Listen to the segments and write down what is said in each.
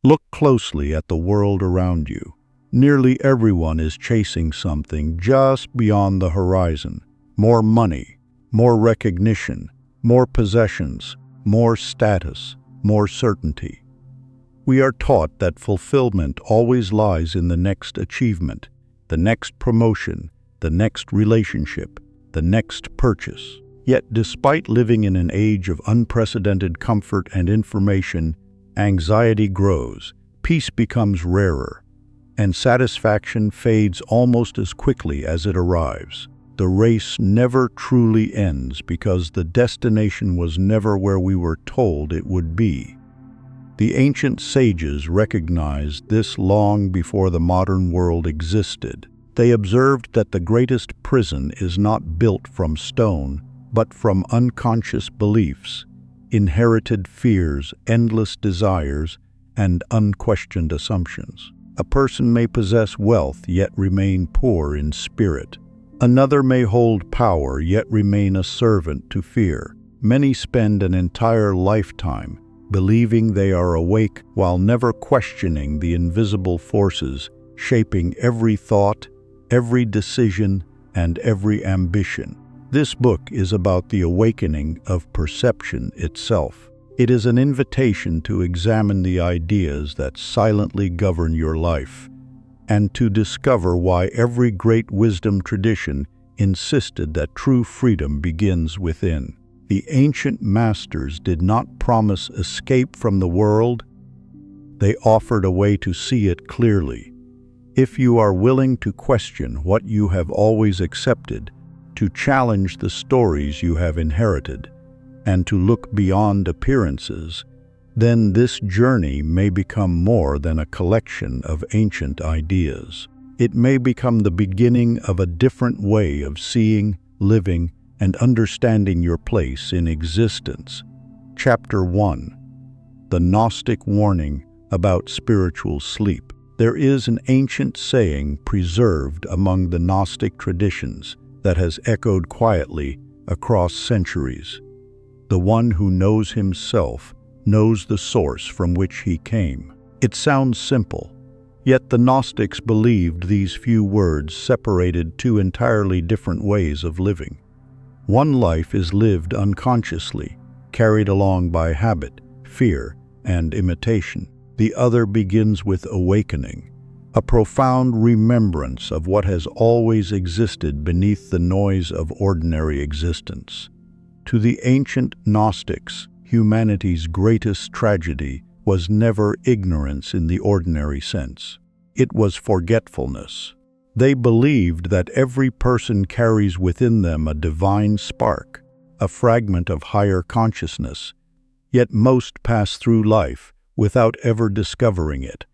Look closely at the world around you. Nearly everyone is chasing something just beyond the horizon. More money, more recognition, more possessions, more status, more certainty. We are taught that fulfillment always lies in the next achievement, the next promotion, the next relationship, the next purchase. Yet, despite living in an age of unprecedented comfort and information, anxiety grows, peace becomes rarer, and satisfaction fades almost as quickly as it arrives. The race never truly ends because the destination was never where we were told it would be. The ancient sages recognized this long before the modern world existed. They observed that the greatest prison is not built from stone, but from unconscious beliefs, inherited fears, endless desires, and unquestioned assumptions. A person may possess wealth yet remain poor in spirit. Another may hold power yet remain a servant to fear. Many spend an entire lifetime believing they are awake while never questioning the invisible forces shaping every thought, every decision, and every ambition. This book is about the awakening of perception itself. It is an invitation to examine the ideas that silently govern your life, and to discover why every great wisdom tradition insisted that true freedom begins within. The ancient masters did not promise escape from the world. They offered a way to see it clearly. If you are willing to question what you have always accepted, to challenge the stories you have inherited, and to look beyond appearances, then this journey may become more than a collection of ancient ideas. It may become the beginning of a different way of seeing, living, and understanding your place in existence. Chapter 1. The Gnostic Warning about Spiritual Sleep. There is an ancient saying preserved among the Gnostic traditions that has echoed quietly across centuries. The one who knows himself knows the source from which he came. It sounds simple, yet the Gnostics believed these few words separated two entirely different ways of living. One life is lived unconsciously, carried along by habit, fear, and imitation. The other begins with awakening, a profound remembrance of what has always existed beneath the noise of ordinary existence. To the ancient Gnostics, humanity's greatest tragedy was never ignorance in the ordinary sense. It was forgetfulness. They believed that every person carries within them a divine spark, a fragment of higher consciousness, yet most pass through life without ever discovering it.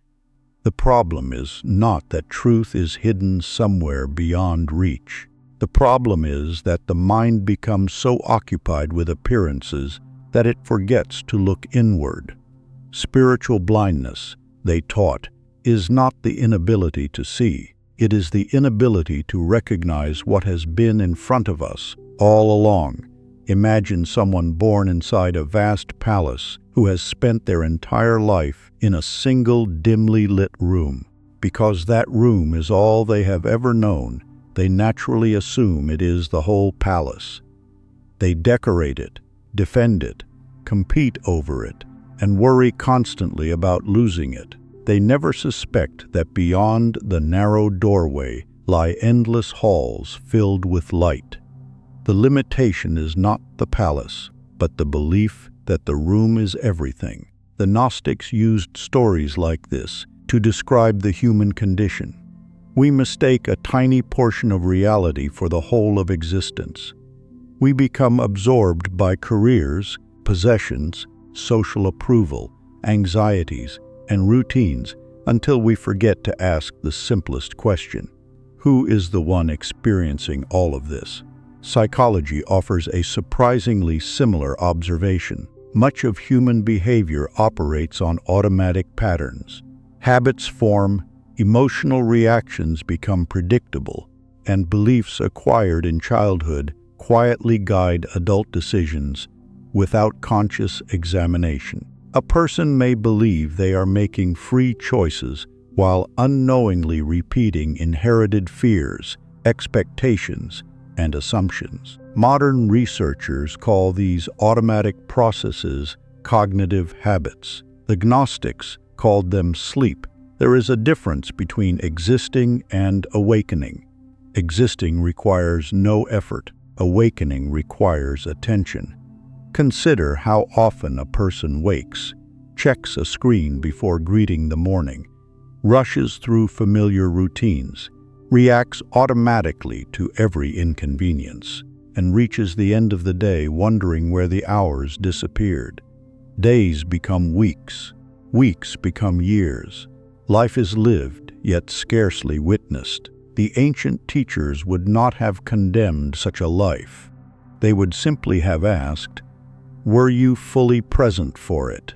The problem is not that truth is hidden somewhere beyond reach. The problem is that the mind becomes so occupied with appearances that it forgets to look inward. Spiritual blindness, they taught, is not the inability to see. It is the inability to recognize what has been in front of us all along. Imagine someone born inside a vast palace who has spent their entire life in a single dimly lit room. Because that room is all they have ever known, they naturally assume it is the whole palace. They decorate it, defend it, compete over it, and worry constantly about losing it. They never suspect that beyond the narrow doorway lie endless halls filled with light. The limitation is not the palace, but the belief that the room is everything. The Gnostics used stories like this to describe the human condition. We mistake a tiny portion of reality for the whole of existence. We become absorbed by careers, possessions, social approval, anxieties, and routines until we forget to ask the simplest question: who is the one experiencing all of this? Psychology offers a surprisingly similar observation. Much of human behavior operates on automatic patterns. Habits form, emotional reactions become predictable, and beliefs acquired in childhood quietly guide adult decisions without conscious examination. A person may believe they are making free choices while unknowingly repeating inherited fears, expectations, and assumptions. Modern researchers call these automatic processes cognitive habits. The Gnostics called them sleep. There is a difference between existing and awakening. Existing requires no effort. Awakening requires attention. Consider how often a person wakes, checks a screen before greeting the morning, rushes through familiar routines, reacts automatically to every inconvenience, and reaches the end of the day wondering where the hours disappeared. Days become weeks, weeks become years. Life is lived, yet scarcely witnessed. The ancient teachers would not have condemned such a life. They would simply have asked, "Were you fully present for it?"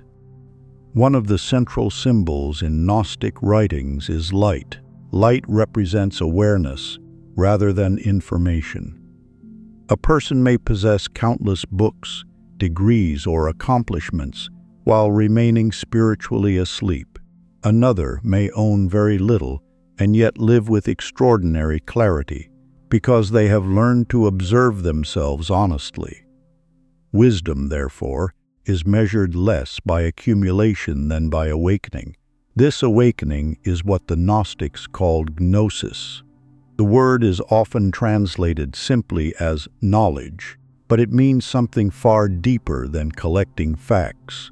One of the central symbols in Gnostic writings is light. Light represents awareness rather than information. A person may possess countless books, degrees, or accomplishments while remaining spiritually asleep. Another may own very little and yet live with extraordinary clarity because they have learned to observe themselves honestly. Wisdom, therefore, is measured less by accumulation than by awakening. This awakening is what the Gnostics called gnosis. The word is often translated simply as knowledge, but it means something far deeper than collecting facts.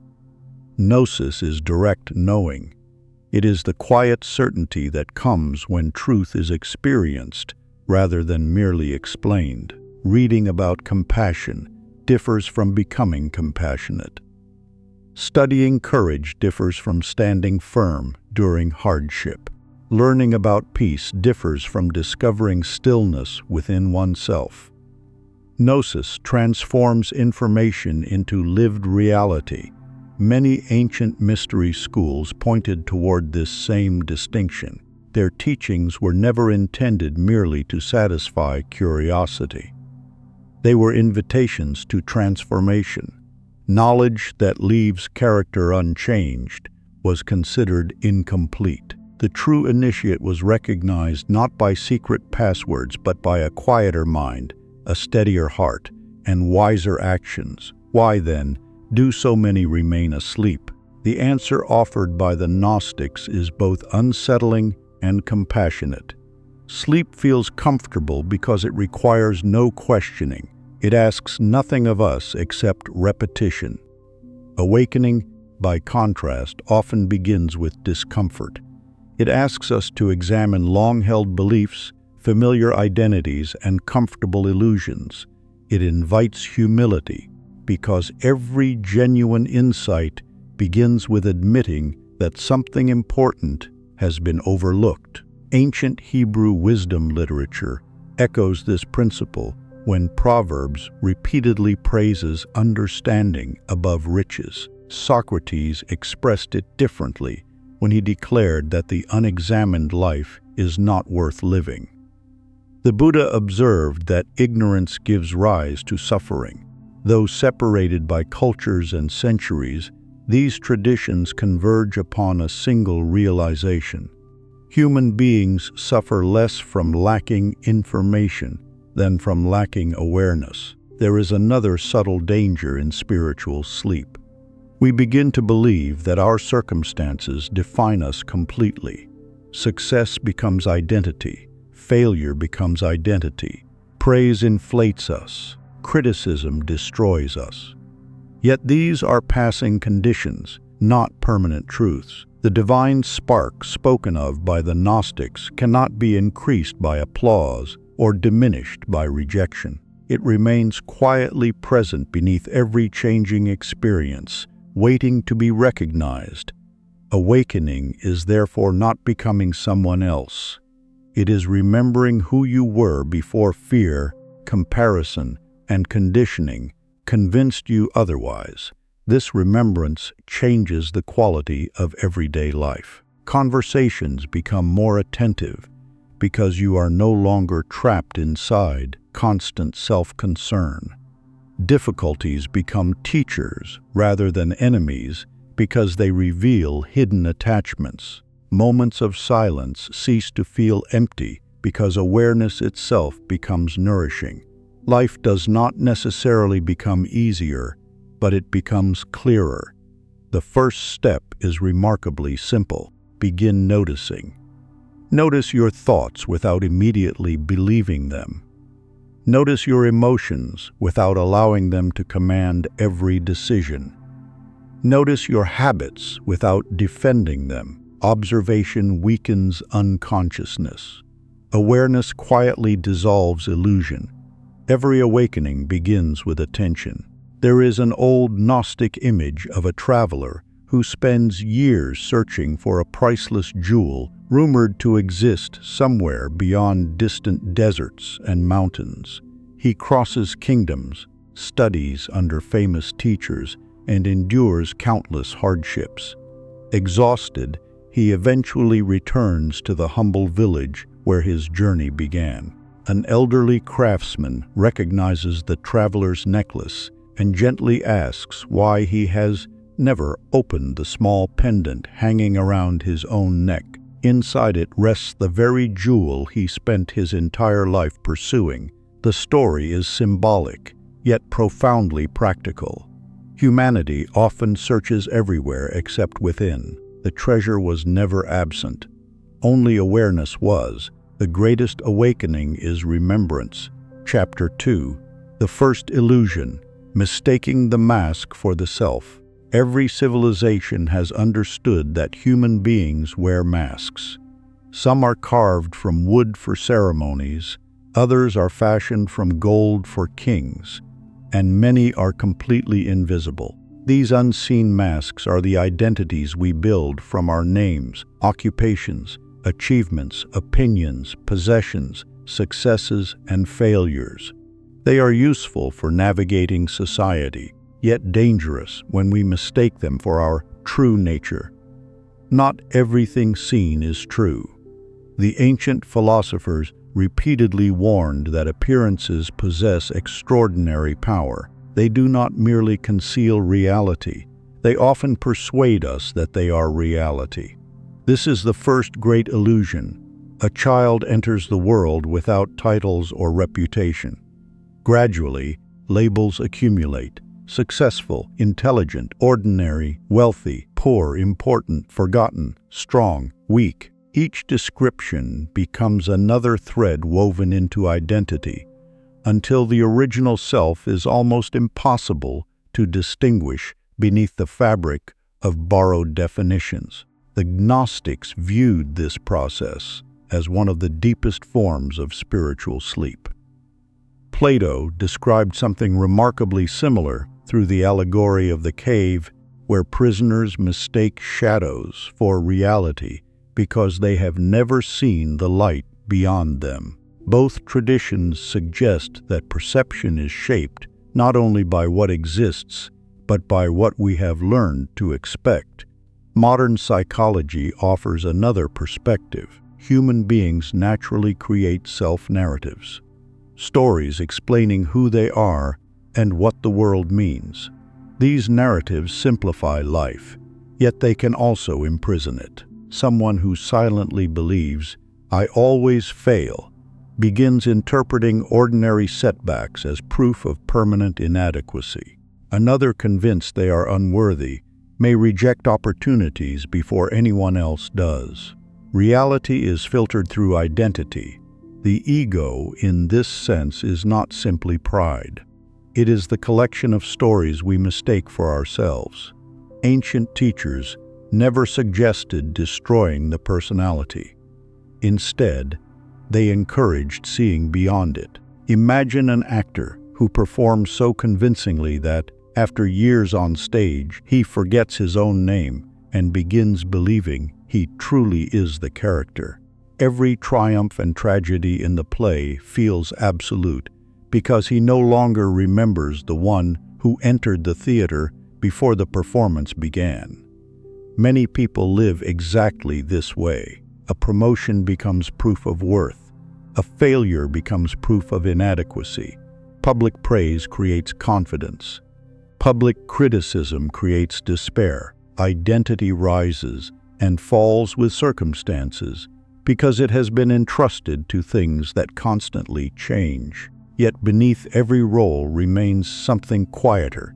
Gnosis is direct knowing. It is the quiet certainty that comes when truth is experienced rather than merely explained. Reading about compassion differs from becoming compassionate. Studying courage differs from standing firm during hardship. Learning about peace differs from discovering stillness within oneself. Gnosis transforms information into lived reality. Many ancient mystery schools pointed toward this same distinction. Their teachings were never intended merely to satisfy curiosity. They were invitations to transformation. Knowledge that leaves character unchanged was considered incomplete. The true initiate was recognized not by secret passwords but by a quieter mind, a steadier heart, and wiser actions. Why then do so many remain asleep? The answer offered by the Gnostics is both unsettling and compassionate. Sleep feels comfortable because it requires no questioning. It asks nothing of us except repetition. Awakening, by contrast, often begins with discomfort. It asks us to examine long-held beliefs, familiar identities, and comfortable illusions. It invites humility, because every genuine insight begins with admitting that something important has been overlooked. Ancient Hebrew wisdom literature echoes this principle when Proverbs repeatedly praises understanding above riches. Socrates expressed it differently when he declared that the unexamined life is not worth living. The Buddha observed that ignorance gives rise to suffering. Though separated by cultures and centuries, these traditions converge upon a single realization. Human beings suffer less from lacking information than from lacking awareness. There is another subtle danger in spiritual sleep. We begin to believe that our circumstances define us completely. Success becomes identity. Failure becomes identity. Praise inflates us. Criticism destroys us. Yet these are passing conditions, not permanent truths. The divine spark spoken of by the Gnostics cannot be increased by applause or diminished by rejection. It remains quietly present beneath every changing experience, waiting to be recognized. Awakening is therefore not becoming someone else. It is remembering who you were before fear, comparison, and conditioning convinced you otherwise. This remembrance changes the quality of everyday life. Conversations become more attentive because you are no longer trapped inside constant self-concern. Difficulties become teachers rather than enemies because they reveal hidden attachments. Moments of silence cease to feel empty because awareness itself becomes nourishing. Life does not necessarily become easier, but it becomes clearer. The first step is remarkably simple. Begin noticing. Notice your thoughts without immediately believing them. Notice your emotions without allowing them to command every decision. Notice your habits without defending them. Observation weakens unconsciousness. Awareness quietly dissolves illusion. Every awakening begins with attention. There is an old Gnostic image of a traveler who spends years searching for a priceless jewel rumored to exist somewhere beyond distant deserts and mountains. He crosses kingdoms, studies under famous teachers, and endures countless hardships. Exhausted, he eventually returns to the humble village where his journey began. An elderly craftsman recognizes the traveler's necklace and gently asks why he has never opened the small pendant hanging around his own neck. Inside it rests the very jewel he spent his entire life pursuing. The story is symbolic, yet profoundly practical. Humanity often searches everywhere except within. The treasure was never absent. Only awareness was. The greatest awakening is remembrance. Chapter 2. The first illusion, mistaking the mask for the self. Every civilization has understood that human beings wear masks. Some are carved from wood for ceremonies, others are fashioned from gold for kings, and many are completely invisible. These unseen masks are the identities we build from our names, occupations, achievements, opinions, possessions, successes, and failures. They are useful for navigating society, yet dangerous when we mistake them for our true nature. Not everything seen is true. The ancient philosophers repeatedly warned that appearances possess extraordinary power. They do not merely conceal reality, they often persuade us that they are reality. This is the first great illusion. A child enters the world without titles or reputation. Gradually, labels accumulate: successful, intelligent, ordinary, wealthy, poor, important, forgotten, strong, weak. Each description becomes another thread woven into identity, until the original self is almost impossible to distinguish beneath the fabric of borrowed definitions. The Gnostics viewed this process as one of the deepest forms of spiritual sleep. Plato described something remarkably similar through the allegory of the cave, where prisoners mistake shadows for reality because they have never seen the light beyond them. Both traditions suggest that perception is shaped not only by what exists, but by what we have learned to expect. Modern psychology offers another perspective. Human beings naturally create self-narratives, stories explaining who they are and what the world means. These narratives simplify life, yet they can also imprison it. Someone who silently believes, "I always fail," begins interpreting ordinary setbacks as proof of permanent inadequacy. Another, convinced they are unworthy, may reject opportunities before anyone else does. Reality is filtered through identity. The ego, in this sense, is not simply pride. It is the collection of stories we mistake for ourselves. Ancient teachers never suggested destroying the personality. Instead, they encouraged seeing beyond it. Imagine an actor who performs so convincingly that, after years on stage, he forgets his own name and begins believing he truly is the character. Every triumph and tragedy in the play feels absolute because he no longer remembers the one who entered the theater before the performance began. Many people live exactly this way. A promotion becomes proof of worth. A failure becomes proof of inadequacy. Public praise creates confidence. Public criticism creates despair. identity rises and falls with circumstances because it has been entrusted to things that constantly change. Yet beneath every role remains something quieter,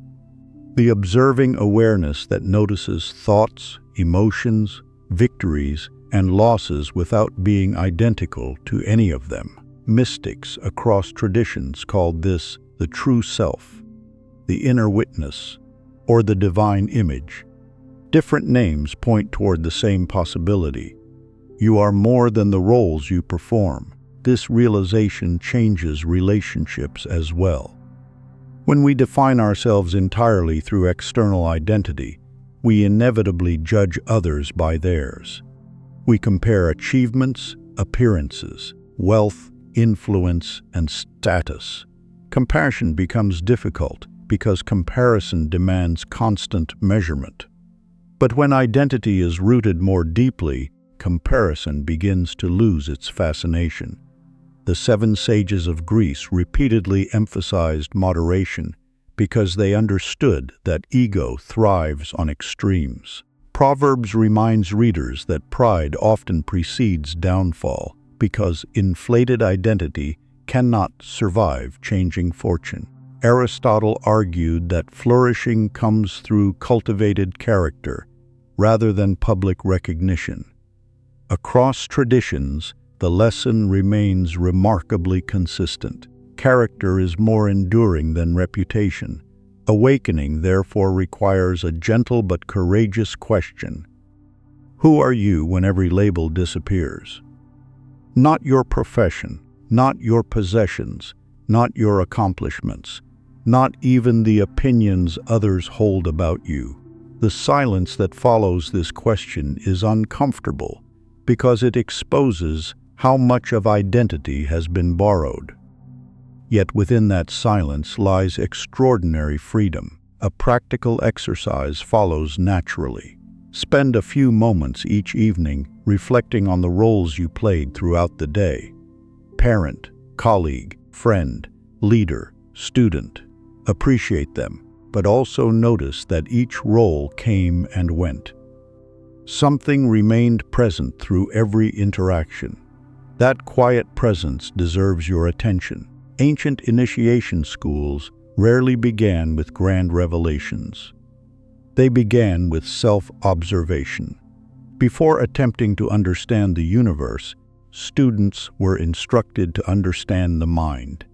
the observing awareness that notices thoughts, emotions, victories, and losses without being identical to any of them. Mystics across traditions called this the true self, the inner witness, or the divine image. Different names point toward the same possibility. You are more than the roles you perform. This realization changes relationships as well. When we define ourselves entirely through external identity, we inevitably judge others by theirs. We compare achievements, appearances, wealth, influence, and status. Compassion becomes difficult because comparison demands constant measurement. But when identity is rooted more deeply, comparison begins to lose its fascination. The 7 sages of Greece repeatedly emphasized moderation because they understood that ego thrives on extremes. Proverbs reminds readers that pride often precedes downfall because inflated identity cannot survive changing fortune. Aristotle argued that flourishing comes through cultivated character rather than public recognition. Across traditions, the lesson remains remarkably consistent. Character is more enduring than reputation. Awakening, therefore, requires a gentle but courageous question. Who are you when every label disappears? Not your profession, not your possessions, not your accomplishments, not even the opinions others hold about you. The silence that follows this question is uncomfortable because it exposes how much of identity has been borrowed. Yet within that silence lies extraordinary freedom. A practical exercise follows naturally. Spend a few moments each evening reflecting on the roles you played throughout the day. Parent, colleague, friend, leader, student. Appreciate them, but also notice that each role came and went. Something remained present through every interaction. That quiet presence deserves your attention. Ancient initiation schools rarely began with grand revelations. They began with self-observation. Before attempting to understand the universe, students were instructed to understand the mind,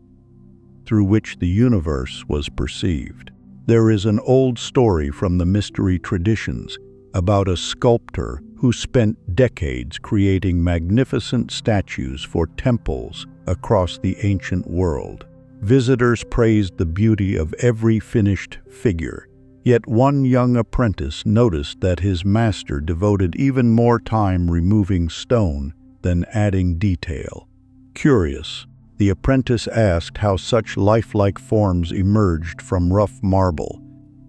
through which the universe was perceived. There is an old story from the mystery traditions about a sculptor who spent decades creating magnificent statues for temples across the ancient world. Visitors praised the beauty of every finished figure, yet one young apprentice noticed that his master devoted even more time removing stone than adding detail. Curious, the apprentice asked how such lifelike forms emerged from rough marble.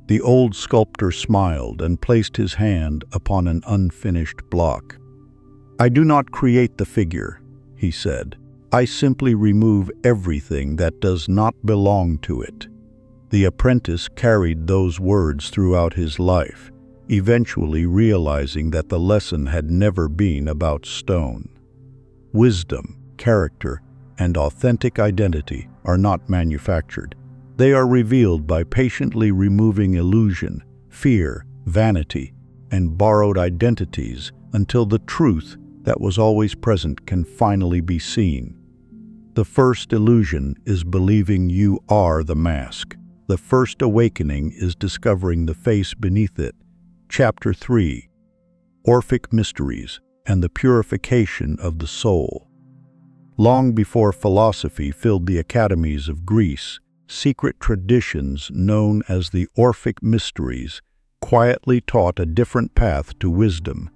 The old sculptor smiled and placed his hand upon an unfinished block. "I do not create the figure," he said. "I simply remove everything that does not belong to it." The apprentice carried those words throughout his life, eventually realizing that the lesson had never been about stone. Wisdom, character, and authentic identity are not manufactured. They are revealed by patiently removing illusion, fear, vanity, and borrowed identities until the truth that was always present can finally be seen. The first illusion is believing you are the mask. The first awakening is discovering the face beneath it. Chapter 3: Orphic Mysteries and the Purification of the Soul. Long before philosophy filled the academies of Greece, secret traditions known as the Orphic Mysteries quietly taught a different path to wisdom.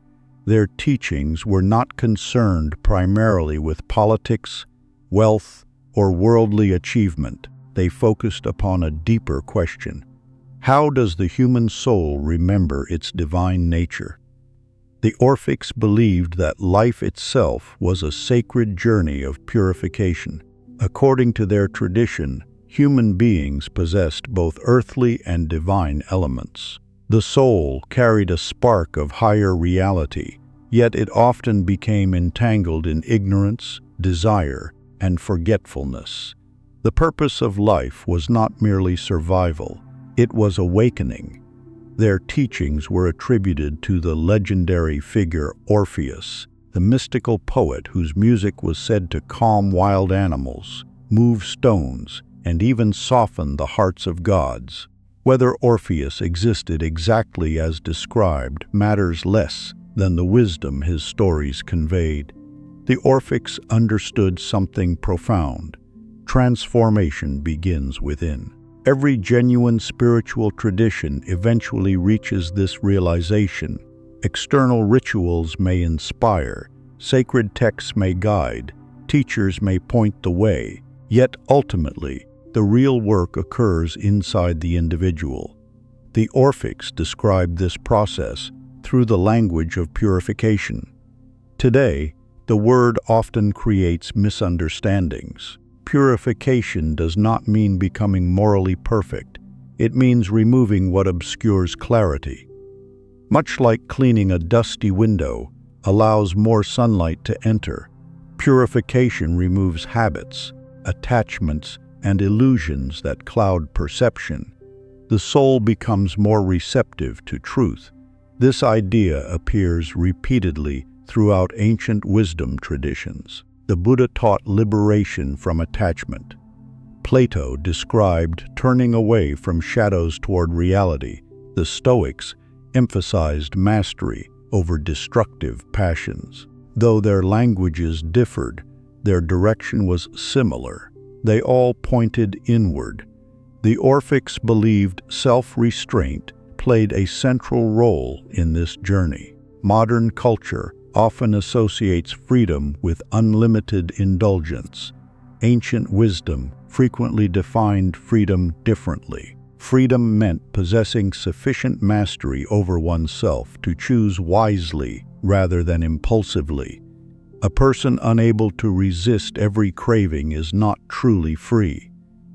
Their teachings were not concerned primarily with politics, wealth, or worldly achievement. They focused upon a deeper question: how does the human soul remember its divine nature? The Orphics believed that life itself was a sacred journey of purification. According to their tradition, human beings possessed both earthly and divine elements. The soul carried a spark of higher reality, yet it often became entangled in ignorance, desire, and forgetfulness. The purpose of life was not merely survival, it was awakening. Their teachings were attributed to the legendary figure Orpheus, the mystical poet whose music was said to calm wild animals, move stones, and even soften the hearts of gods. Whether Orpheus existed exactly as described matters less than the wisdom his stories conveyed. The Orphics understood something profound. Transformation begins within. Every genuine spiritual tradition eventually reaches this realization. External rituals may inspire, sacred texts may guide, teachers may point the way, yet ultimately, the real work occurs inside the individual. The Orphics described this process through the language of purification. Today, the word often creates misunderstandings. Purification does not mean becoming morally perfect. It means removing what obscures clarity. Much like cleaning a dusty window allows more sunlight to enter, purification removes habits, attachments, and illusions that cloud perception. The soul becomes more receptive to truth. This idea appears repeatedly throughout ancient wisdom traditions. The Buddha taught liberation from attachment. Plato described turning away from shadows toward reality. The Stoics emphasized mastery over destructive passions. Though their languages differed, their direction was similar. They all pointed inward. The Orphics believed self-restraint played a central role in this journey. Modern culture often associates freedom with unlimited indulgence. Ancient wisdom frequently defined freedom differently. Freedom meant possessing sufficient mastery over oneself to choose wisely rather than impulsively. A person unable to resist every craving is not truly free.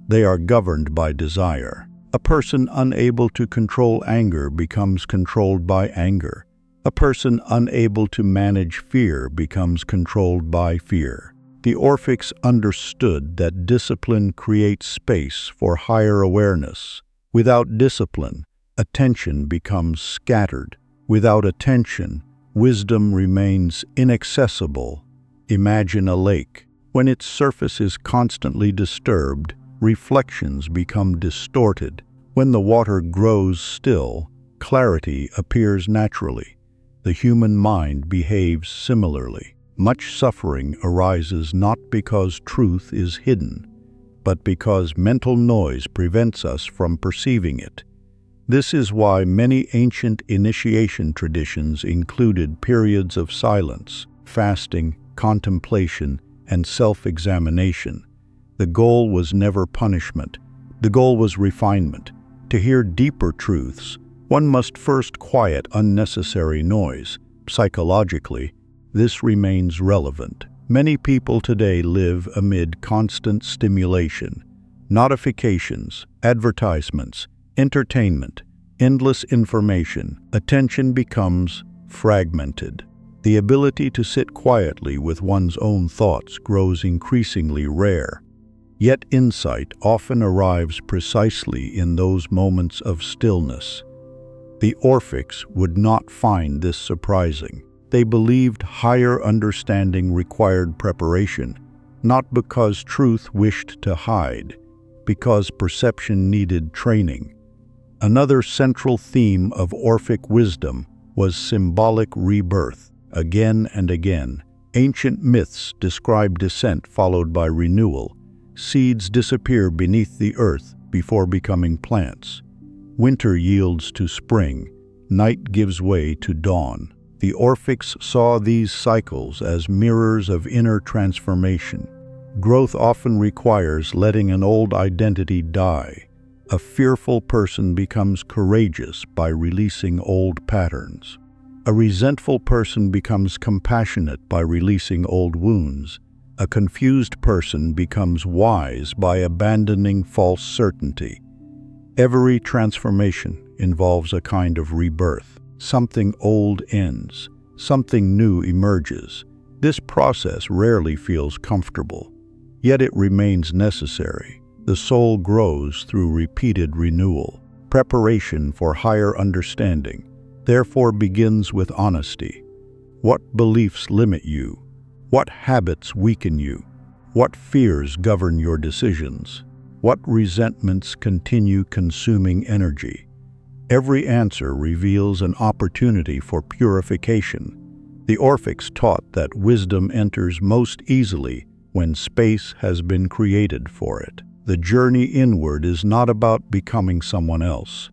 They are governed by desire. A person unable to control anger becomes controlled by anger. A person unable to manage fear becomes controlled by fear. The Orphics understood that discipline creates space for higher awareness. Without discipline, attention becomes scattered. Without attention, wisdom remains inaccessible. Imagine a lake. When its surface is constantly disturbed, reflections become distorted. When the water grows still, clarity appears naturally. The human mind behaves similarly. Much suffering arises not because truth is hidden, but because mental noise prevents us from perceiving it. This is why many ancient initiation traditions included periods of silence, fasting, contemplation, and self-examination. The goal was never punishment. The goal was refinement. To hear deeper truths, one must first quiet unnecessary noise. Psychologically, this remains relevant. Many people today live amid constant stimulation, notifications, advertisements, entertainment, endless information. Attention becomes fragmented. The ability to sit quietly with one's own thoughts grows increasingly rare. Yet insight often arrives precisely in those moments of stillness. The Orphics would not find this surprising. They believed higher understanding required preparation, not because truth wished to hide, because perception needed training. Another central theme of Orphic wisdom was symbolic rebirth. Again and again, ancient myths describe descent followed by renewal. Seeds disappear beneath the earth before becoming plants. Winter yields to spring, night gives way to dawn. The Orphics saw these cycles as mirrors of inner transformation. Growth often requires letting an old identity die. A fearful person becomes courageous by releasing old patterns. A resentful person becomes compassionate by releasing old wounds. A confused person becomes wise by abandoning false certainty. Every transformation involves a kind of rebirth. Something old ends, something new emerges. This process rarely feels comfortable, yet it remains necessary. The soul grows through repeated renewal. Preparation for higher understanding, therefore, begins with honesty. What beliefs limit you? What habits weaken you? What fears govern your decisions? What resentments continue consuming energy? Every answer reveals an opportunity for purification. The Orphics taught that wisdom enters most easily when space has been created for it. The journey inward is not about becoming someone else.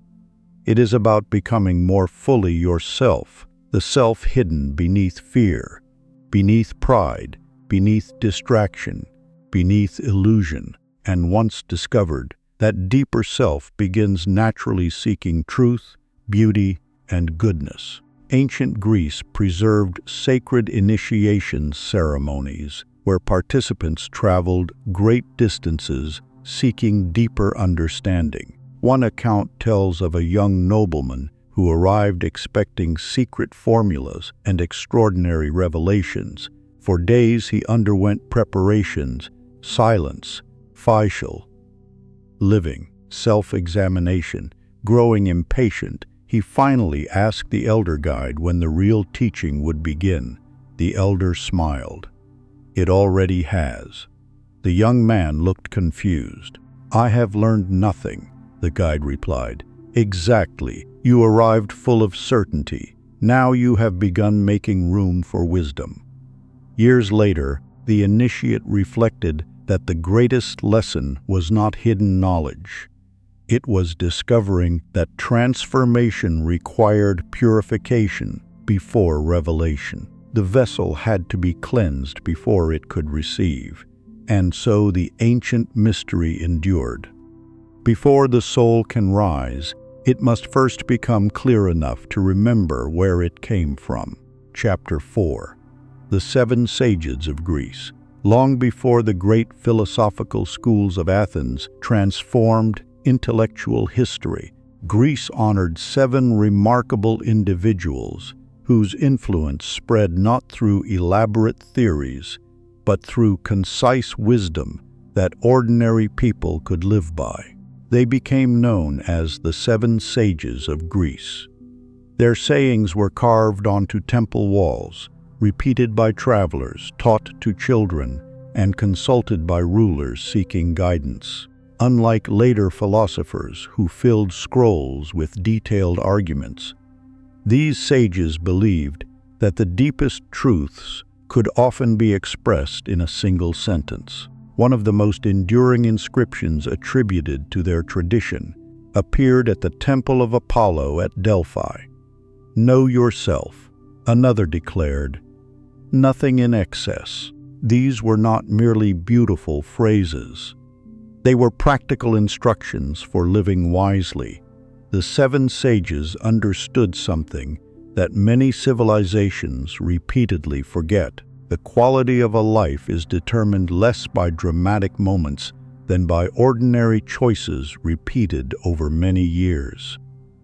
It is about becoming more fully yourself, the self hidden beneath fear, beneath pride, beneath distraction, beneath illusion. And once discovered, that deeper self begins naturally seeking truth, beauty, and goodness. Ancient Greece preserved sacred initiation ceremonies where participants traveled great distances seeking deeper understanding. One account tells of a young nobleman who arrived expecting secret formulas and extraordinary revelations. For days he underwent preparations, silence, facial, living, self-examination. Growing impatient, he finally asked the elder guide when the real teaching would begin. The elder smiled. "It already has." The young man looked confused. "I have learned nothing," the guide replied. "Exactly. You arrived full of certainty. Now you have begun making room for wisdom." Years later, the initiate reflected that the greatest lesson was not hidden knowledge. It was discovering that transformation required purification before revelation. The vessel had to be cleansed before it could receive, and so the ancient mystery endured. Before the soul can rise, it must first become clear enough to remember where it came from. Chapter 4. The Seven Sages of Greece. Long before the great philosophical schools of Athens transformed intellectual history, Greece honored 7 remarkable individuals whose influence spread not through elaborate theories, but through concise wisdom that ordinary people could live by. They became known as the 7 Sages of Greece. Their sayings were carved onto temple walls, repeated by travelers, taught to children, and consulted by rulers seeking guidance. Unlike later philosophers who filled scrolls with detailed arguments, these sages believed that the deepest truths could often be expressed in a single sentence. One of the most enduring inscriptions attributed to their tradition appeared at the Temple of Apollo at Delphi. "Know yourself," another declared, "nothing in excess." These were not merely beautiful phrases. They were practical instructions for living wisely. The 7 sages understood something that many civilizations repeatedly forget. The quality of a life is determined less by dramatic moments than by ordinary choices repeated over many years.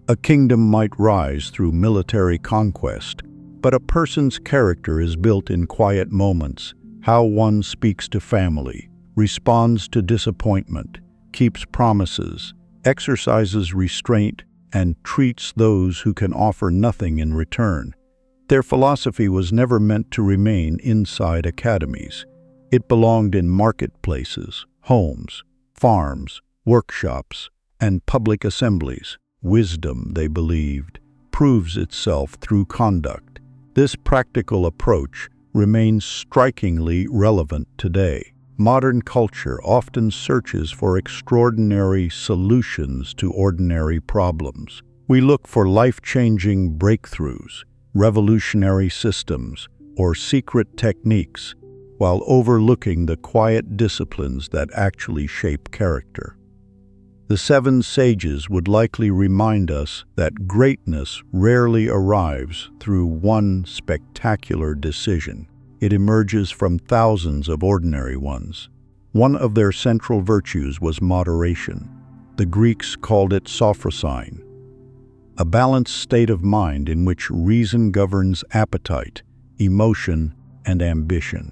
A kingdom might rise through military conquest, but a person's character is built in quiet moments. How one speaks to family, responds to disappointment, keeps promises, exercises restraint, and treats those who can offer nothing in return. Their philosophy was never meant to remain inside academies. It belonged in marketplaces, homes, farms, workshops, and public assemblies. Wisdom, they believed, proves itself through conduct. This practical approach remains strikingly relevant today. Modern culture often searches for extraordinary solutions to ordinary problems. We look for life-changing breakthroughs, revolutionary systems, or secret techniques, while overlooking the quiet disciplines that actually shape character. The 7 sages would likely remind us that greatness rarely arrives through one spectacular decision. It emerges from thousands of ordinary ones. One of their central virtues was moderation. The Greeks called it sophrosyne. a balanced state of mind in which reason governs appetite, emotion, and ambition.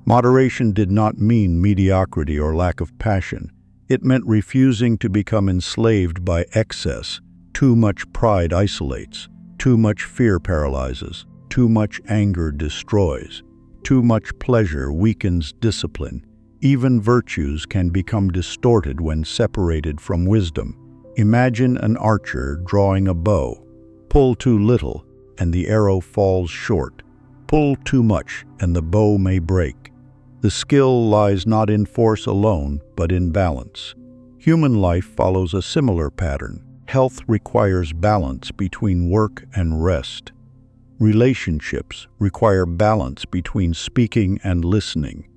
Moderation did not mean mediocrity or lack of passion. It meant refusing to become enslaved by excess. Too much pride isolates, too much fear paralyzes, too much anger destroys, too much pleasure weakens discipline. Even virtues can become distorted when separated from wisdom. Imagine an archer drawing a bow. Pull too little, and the arrow falls short. Pull too much, and the bow may break. The skill lies not in force alone, but in balance. Human life follows a similar pattern. Health requires balance between work and rest. Relationships require balance between speaking and listening.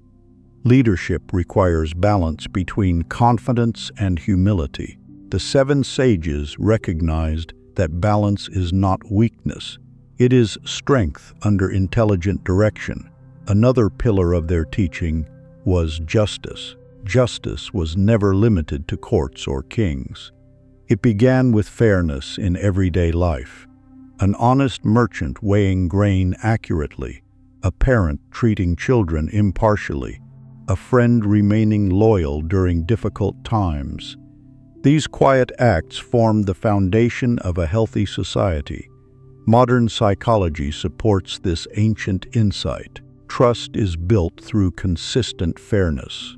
Leadership requires balance between confidence and humility. The 7 sages recognized that balance is not weakness. It is strength under intelligent direction. Another pillar of their teaching was justice. Justice was never limited to courts or kings. It began with fairness in everyday life. An honest merchant weighing grain accurately, a parent treating children impartially, a friend remaining loyal during difficult times. These quiet acts formed the foundation of a healthy society. Modern psychology supports this ancient insight. Trust is built through consistent fairness.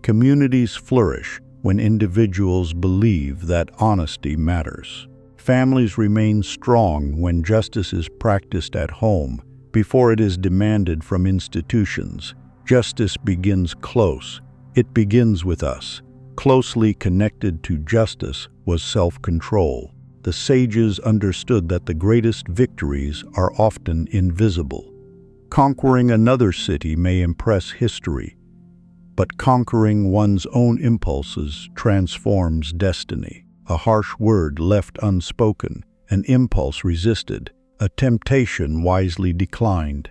Communities flourish when individuals believe that honesty matters. Families remain strong when justice is practiced at home before it is demanded from institutions. Justice begins close. It begins with us. Closely connected to justice was self-control. The sages understood that the greatest victories are often invisible. Conquering another city may impress history, but conquering one's own impulses transforms destiny. A harsh word left unspoken, an impulse resisted, a temptation wisely declined.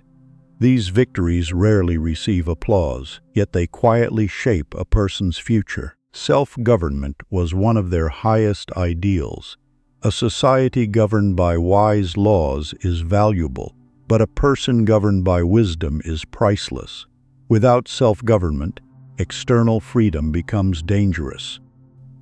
These victories rarely receive applause, yet they quietly shape a person's future. Self-government was one of their highest ideals. A society governed by wise laws is valuable, but a person governed by wisdom is priceless. Without self-government, external freedom becomes dangerous.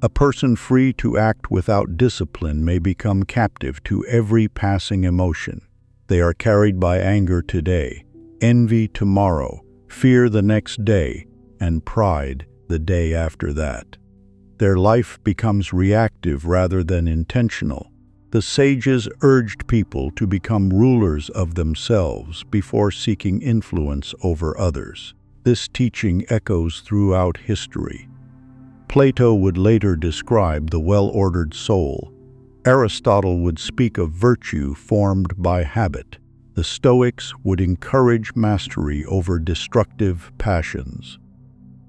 A person free to act without discipline may become captive to every passing emotion. They are carried by anger today, envy tomorrow, fear the next day, and pride the day after that. Their life becomes reactive rather than intentional. The sages urged people to become rulers of themselves before seeking influence over others. This teaching echoes throughout history. Plato would later describe the well-ordered soul. Aristotle would speak of virtue formed by habit. The Stoics would encourage mastery over destructive passions.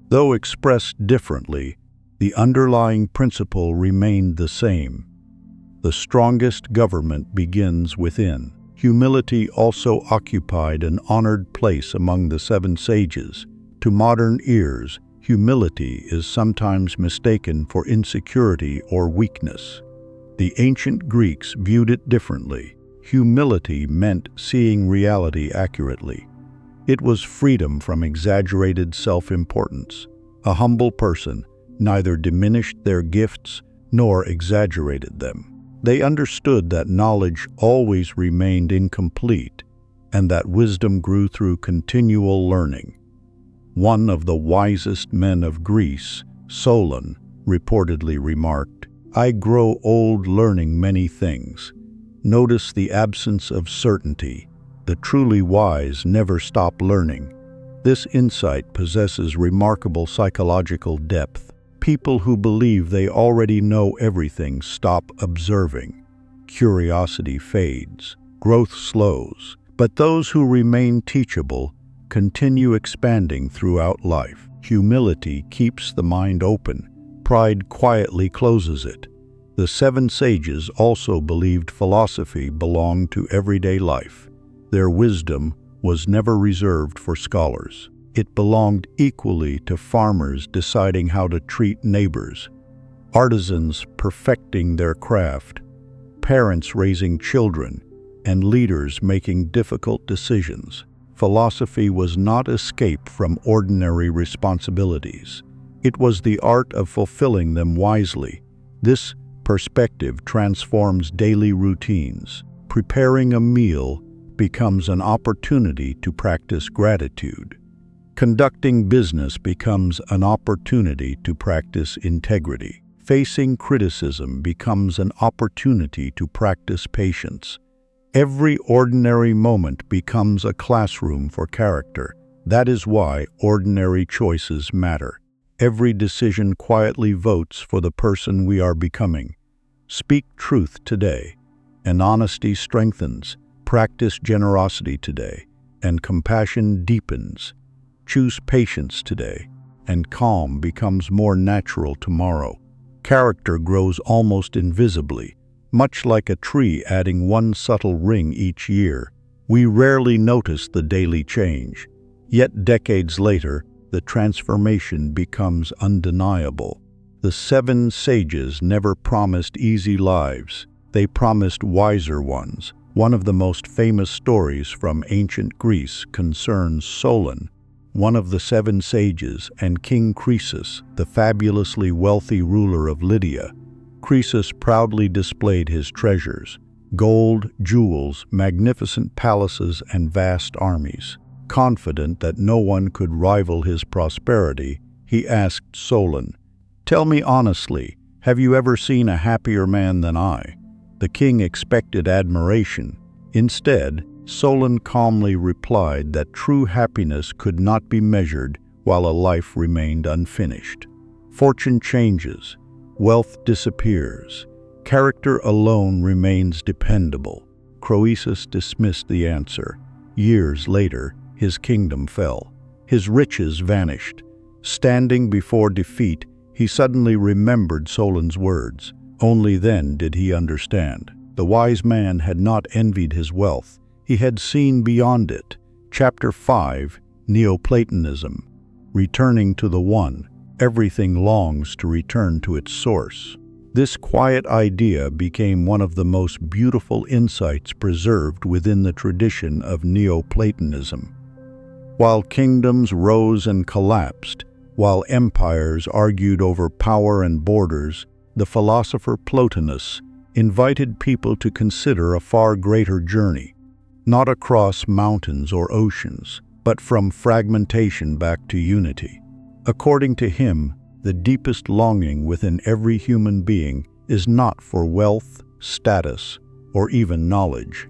Though expressed differently, the underlying principle remained the same. The strongest government begins within. Humility also occupied an honored place among the 7 sages. To modern ears, humility is sometimes mistaken for insecurity or weakness. The ancient Greeks viewed it differently. Humility meant seeing reality accurately. It was freedom from exaggerated self-importance. A humble person neither diminished their gifts nor exaggerated them. They understood that knowledge always remained incomplete and that wisdom grew through continual learning. One of the wisest men of Greece, Solon, reportedly remarked, "I grow old learning many things. Notice the absence of certainty. The truly wise never stop learning." This insight possesses remarkable psychological depth. People who believe they already know everything stop observing. Curiosity fades. Growth slows. But those who remain teachable continue expanding throughout life. Humility keeps the mind open. Pride quietly closes it. The 7 sages also believed philosophy belonged to everyday life. Their wisdom was never reserved for scholars. It belonged equally to farmers deciding how to treat neighbors, artisans perfecting their craft, parents raising children, and leaders making difficult decisions. Philosophy was not escape from ordinary responsibilities. It was the art of fulfilling them wisely. This perspective transforms daily routines. Preparing a meal becomes an opportunity to practice gratitude. Conducting business becomes an opportunity to practice integrity. Facing criticism becomes an opportunity to practice patience. Every ordinary moment becomes a classroom for character. That is why ordinary choices matter. Every decision quietly votes for the person we are becoming. Speak truth today, and honesty strengthens. Practice generosity today, and compassion deepens. Choose patience today, and calm becomes more natural tomorrow. Character grows almost invisibly, much like a tree adding one subtle ring each year. We rarely notice the daily change, yet decades later, the transformation becomes undeniable. The 7 sages never promised easy lives. They promised wiser ones. One of the most famous stories from ancient Greece concerns Solon, one of the 7 sages, and King Croesus, the fabulously wealthy ruler of Lydia. Croesus proudly displayed his treasures: gold, jewels, magnificent palaces, and vast armies. Confident that no one could rival his prosperity, he asked Solon, "Tell me honestly, have you ever seen a happier man than I?" The king expected admiration. Instead, Solon calmly replied that true happiness could not be measured while a life remained unfinished. Fortune changes, wealth disappears, character alone remains dependable. Croesus dismissed the answer. Years later, his kingdom fell. His riches vanished. Standing before defeat, he suddenly remembered Solon's words. Only then did he understand. The wise man had not envied his wealth. He had seen beyond it. Chapter 5, Neoplatonism. Returning to the One. Everything longs to return to its source. This quiet idea became one of the most beautiful insights preserved within the tradition of Neoplatonism. While kingdoms rose and collapsed, while empires argued over power and borders, the philosopher Plotinus invited people to consider a far greater journey, not across mountains or oceans, but from fragmentation back to unity. According to him, the deepest longing within every human being is not for wealth, status, or even knowledge.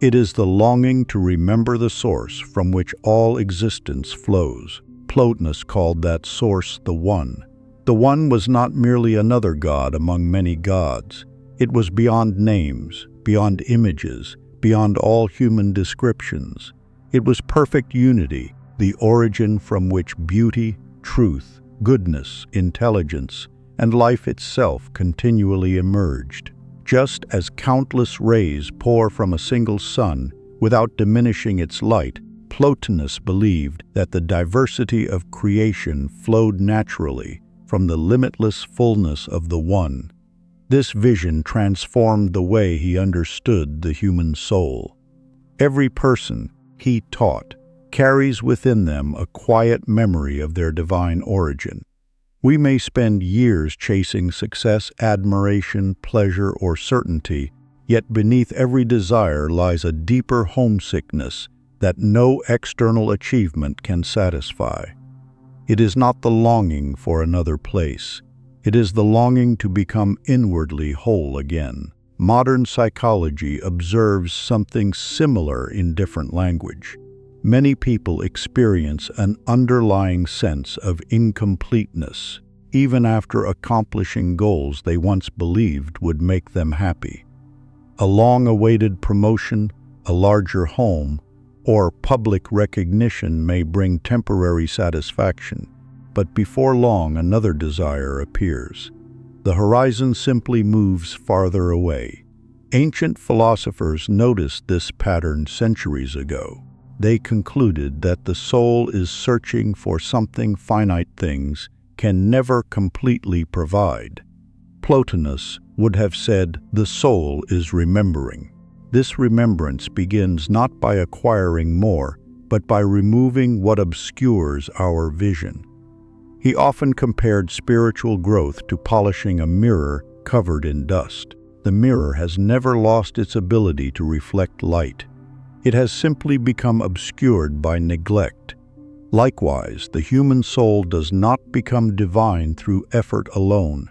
It is the longing to remember the source from which all existence flows. Plotinus called that source the One. The One was not merely another god among many gods. It was beyond names, beyond images, beyond all human descriptions. It was perfect unity, the origin from which beauty, truth, goodness, intelligence, and life itself continually emerged. Just as countless rays pour from a single sun without diminishing its light, Plotinus believed that the diversity of creation flowed naturally from the limitless fullness of the One. This vision transformed the way he understood the human soul. Every person, he taught, carries within them a quiet memory of their divine origin. We may spend years chasing success, admiration, pleasure, or certainty, yet beneath every desire lies a deeper homesickness that no external achievement can satisfy. It is not the longing for another place. It is the longing to become inwardly whole again. Modern psychology observes something similar in different language. Many people experience an underlying sense of incompleteness, even after accomplishing goals they once believed would make them happy. A long-awaited promotion, a larger home, or public recognition may bring temporary satisfaction, but before long another desire appears. The horizon simply moves farther away. Ancient philosophers noticed this pattern centuries ago. They concluded that the soul is searching for something finite things can never completely provide. Plotinus would have said, "The soul is remembering." This remembrance begins not by acquiring more, but by removing what obscures our vision. He often compared spiritual growth to polishing a mirror covered in dust. The mirror has never lost its ability to reflect light. It has simply become obscured by neglect. Likewise, the human soul does not become divine through effort alone.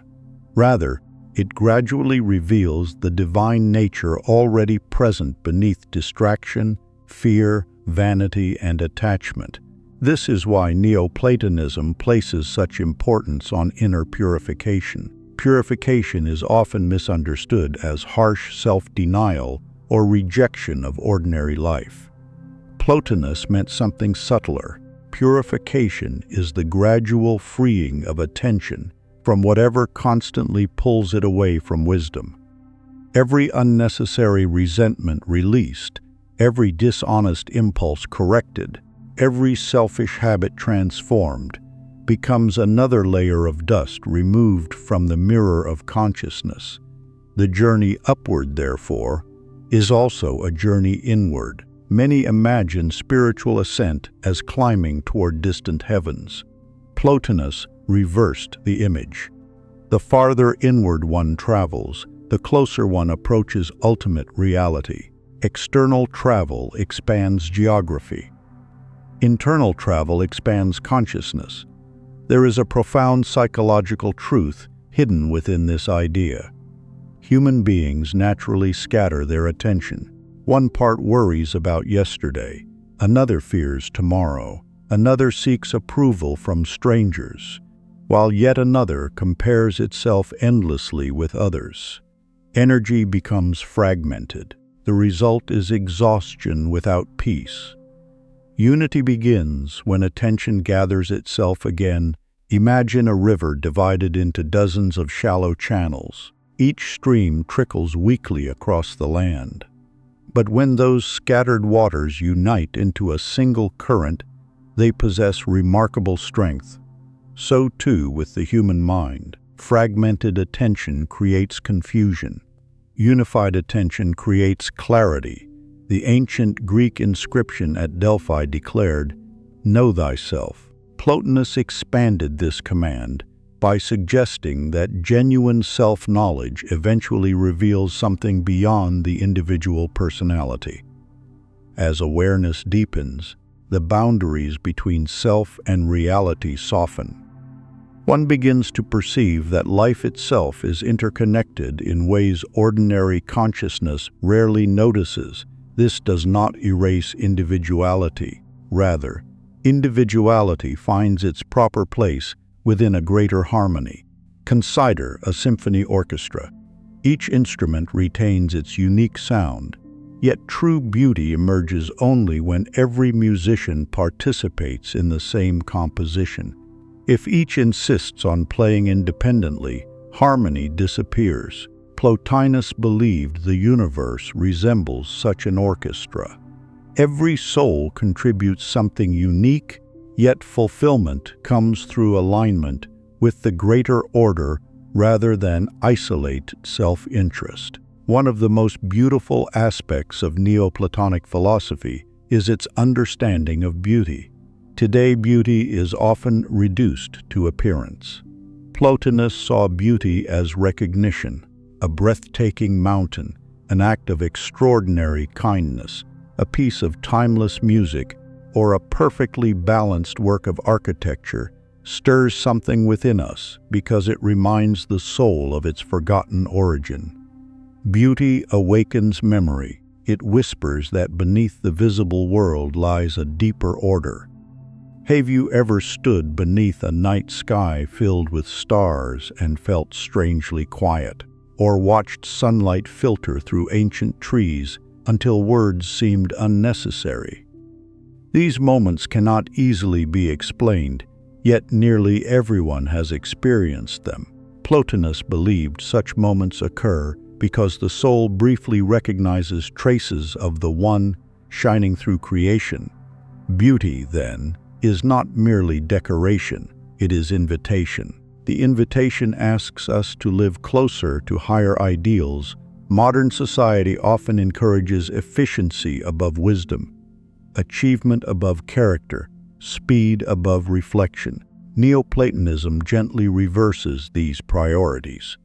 Rather, it gradually reveals the divine nature already present beneath distraction, fear, vanity, and attachment. This is why Neoplatonism places such importance on inner purification. Purification is often misunderstood as harsh self-denial or rejection of ordinary life. Plotinus meant something subtler. Purification is the gradual freeing of attention from whatever constantly pulls it away from wisdom. Every unnecessary resentment released, every dishonest impulse corrected, every selfish habit transformed, becomes another layer of dust removed from the mirror of consciousness. The journey upward, therefore, is also a journey inward. Many imagine spiritual ascent as climbing toward distant heavens. Plotinus reversed the image. The farther inward one travels, the closer one approaches ultimate reality. External travel expands geography. Internal travel expands consciousness. There is a profound psychological truth hidden within this idea. Human beings naturally scatter their attention. One part worries about yesterday, another fears tomorrow, another seeks approval from strangers, while yet another compares itself endlessly with others. Energy becomes fragmented. The result is exhaustion without peace. Unity begins when attention gathers itself again. Imagine a river divided into dozens of shallow channels. Each stream trickles weakly across the land. But when those scattered waters unite into a single current, they possess remarkable strength. So too with the human mind. Fragmented attention creates confusion. Unified attention creates clarity. The ancient Greek inscription at Delphi declared, "Know thyself." Plotinus expanded this command by suggesting that genuine self-knowledge eventually reveals something beyond the individual personality. As awareness deepens, the boundaries between self and reality soften. One begins to perceive that life itself is interconnected in ways ordinary consciousness rarely notices. This does not erase individuality. Rather, individuality finds its proper place within a greater harmony. Consider a symphony orchestra. Each instrument retains its unique sound, yet true beauty emerges only when every musician participates in the same composition. If each insists on playing independently, harmony disappears. Plotinus believed the universe resembles such an orchestra. Every soul contributes something unique, yet fulfillment comes through alignment with the greater order rather than isolated self-interest. One of the most beautiful aspects of Neoplatonic philosophy is its understanding of beauty. Today, beauty is often reduced to appearance. Plotinus saw beauty as recognition, a breathtaking mountain, an act of extraordinary kindness, a piece of timeless music, or a perfectly balanced work of architecture stirs something within us because it reminds the soul of its forgotten origin. Beauty awakens memory. It whispers that beneath the visible world lies a deeper order. Have you ever stood beneath a night sky filled with stars and felt strangely quiet? Or watched sunlight filter through ancient trees until words seemed unnecessary? These moments cannot easily be explained, yet nearly everyone has experienced them. Plotinus believed such moments occur because the soul briefly recognizes traces of the One shining through creation. Beauty, then, is not merely decoration, it is invitation. The invitation asks us to live closer to higher ideals. Modern society often encourages efficiency above wisdom, achievement above character, speed above reflection. Neoplatonism gently reverses these priorities.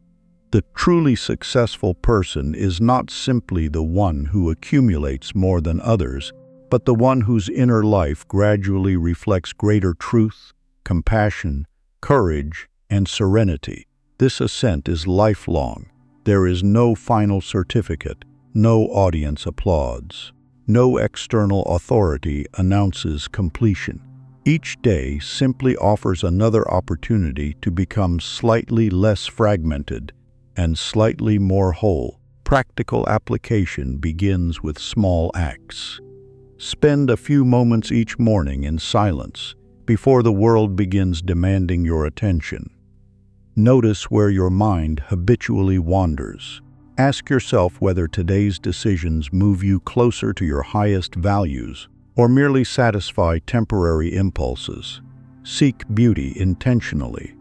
The truly successful person is not simply the one who accumulates more than others, but the one whose inner life gradually reflects greater truth, compassion, courage, and serenity. This ascent is lifelong. There is no final certificate, no audience applauds, no external authority announces completion. Each day simply offers another opportunity to become slightly less fragmented and slightly more whole. Practical application begins with small acts. Spend a few moments each morning in silence before the world begins demanding your attention. Notice where your mind habitually wanders. Ask yourself whether today's decisions move you closer to your highest values or merely satisfy temporary impulses. Seek beauty intentionally,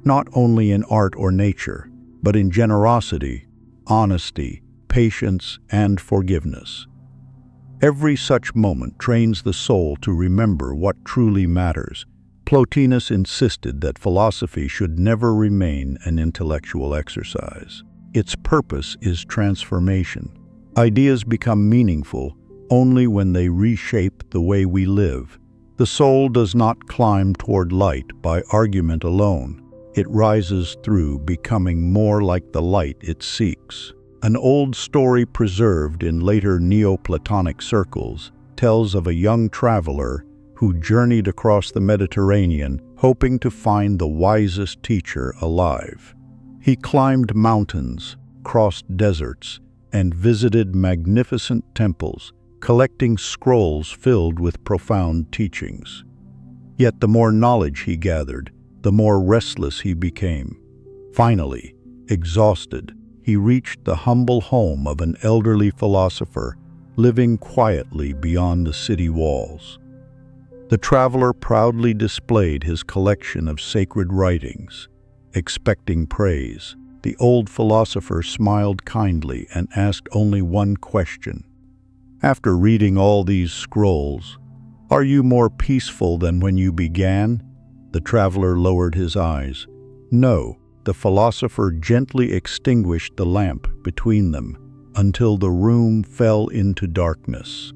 not only in art or nature, but in generosity, honesty, patience, and forgiveness. Every such moment trains the soul to remember what truly matters. Plotinus insisted that philosophy should never remain an intellectual exercise. Its purpose is transformation. Ideas become meaningful only when they reshape the way we live. The soul does not climb toward light by argument alone. It rises through becoming more like the light it seeks. An old story preserved in later Neoplatonic circles tells of a young traveler who journeyed across the Mediterranean hoping to find the wisest teacher alive. He climbed mountains, crossed deserts, and visited magnificent temples, collecting scrolls filled with profound teachings. Yet the more knowledge he gathered, the more restless he became. Finally, exhausted, he reached the humble home of an elderly philosopher living quietly beyond the city walls. The traveler proudly displayed his collection of sacred writings, expecting praise. The old philosopher smiled kindly and asked only one question. After reading all these scrolls, are you more peaceful than when you began? The traveler lowered his eyes. No, the philosopher gently extinguished the lamp between them until the room fell into darkness.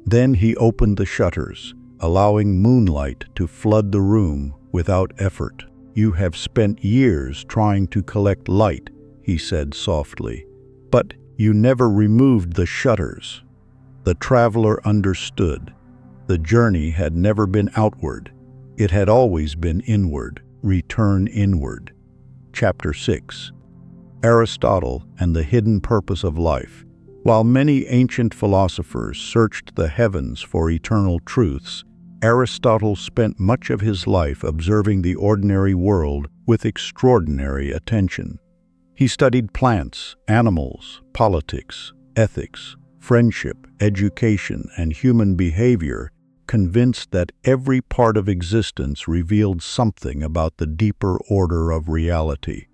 Then he opened the shutters, allowing moonlight to flood the room without effort. You have spent years trying to collect light, he said softly, but you never removed the shutters. The traveler understood. The journey had never been outward. It had always been inward. Return inward. Chapter 6. Aristotle and the Hidden Purpose of Life. While many ancient philosophers searched the heavens for eternal truths, Aristotle spent much of his life observing the ordinary world with extraordinary attention. He studied plants, animals, politics, ethics, friendship, education, and human behavior, convinced that every part of existence revealed something about the deeper order of reality.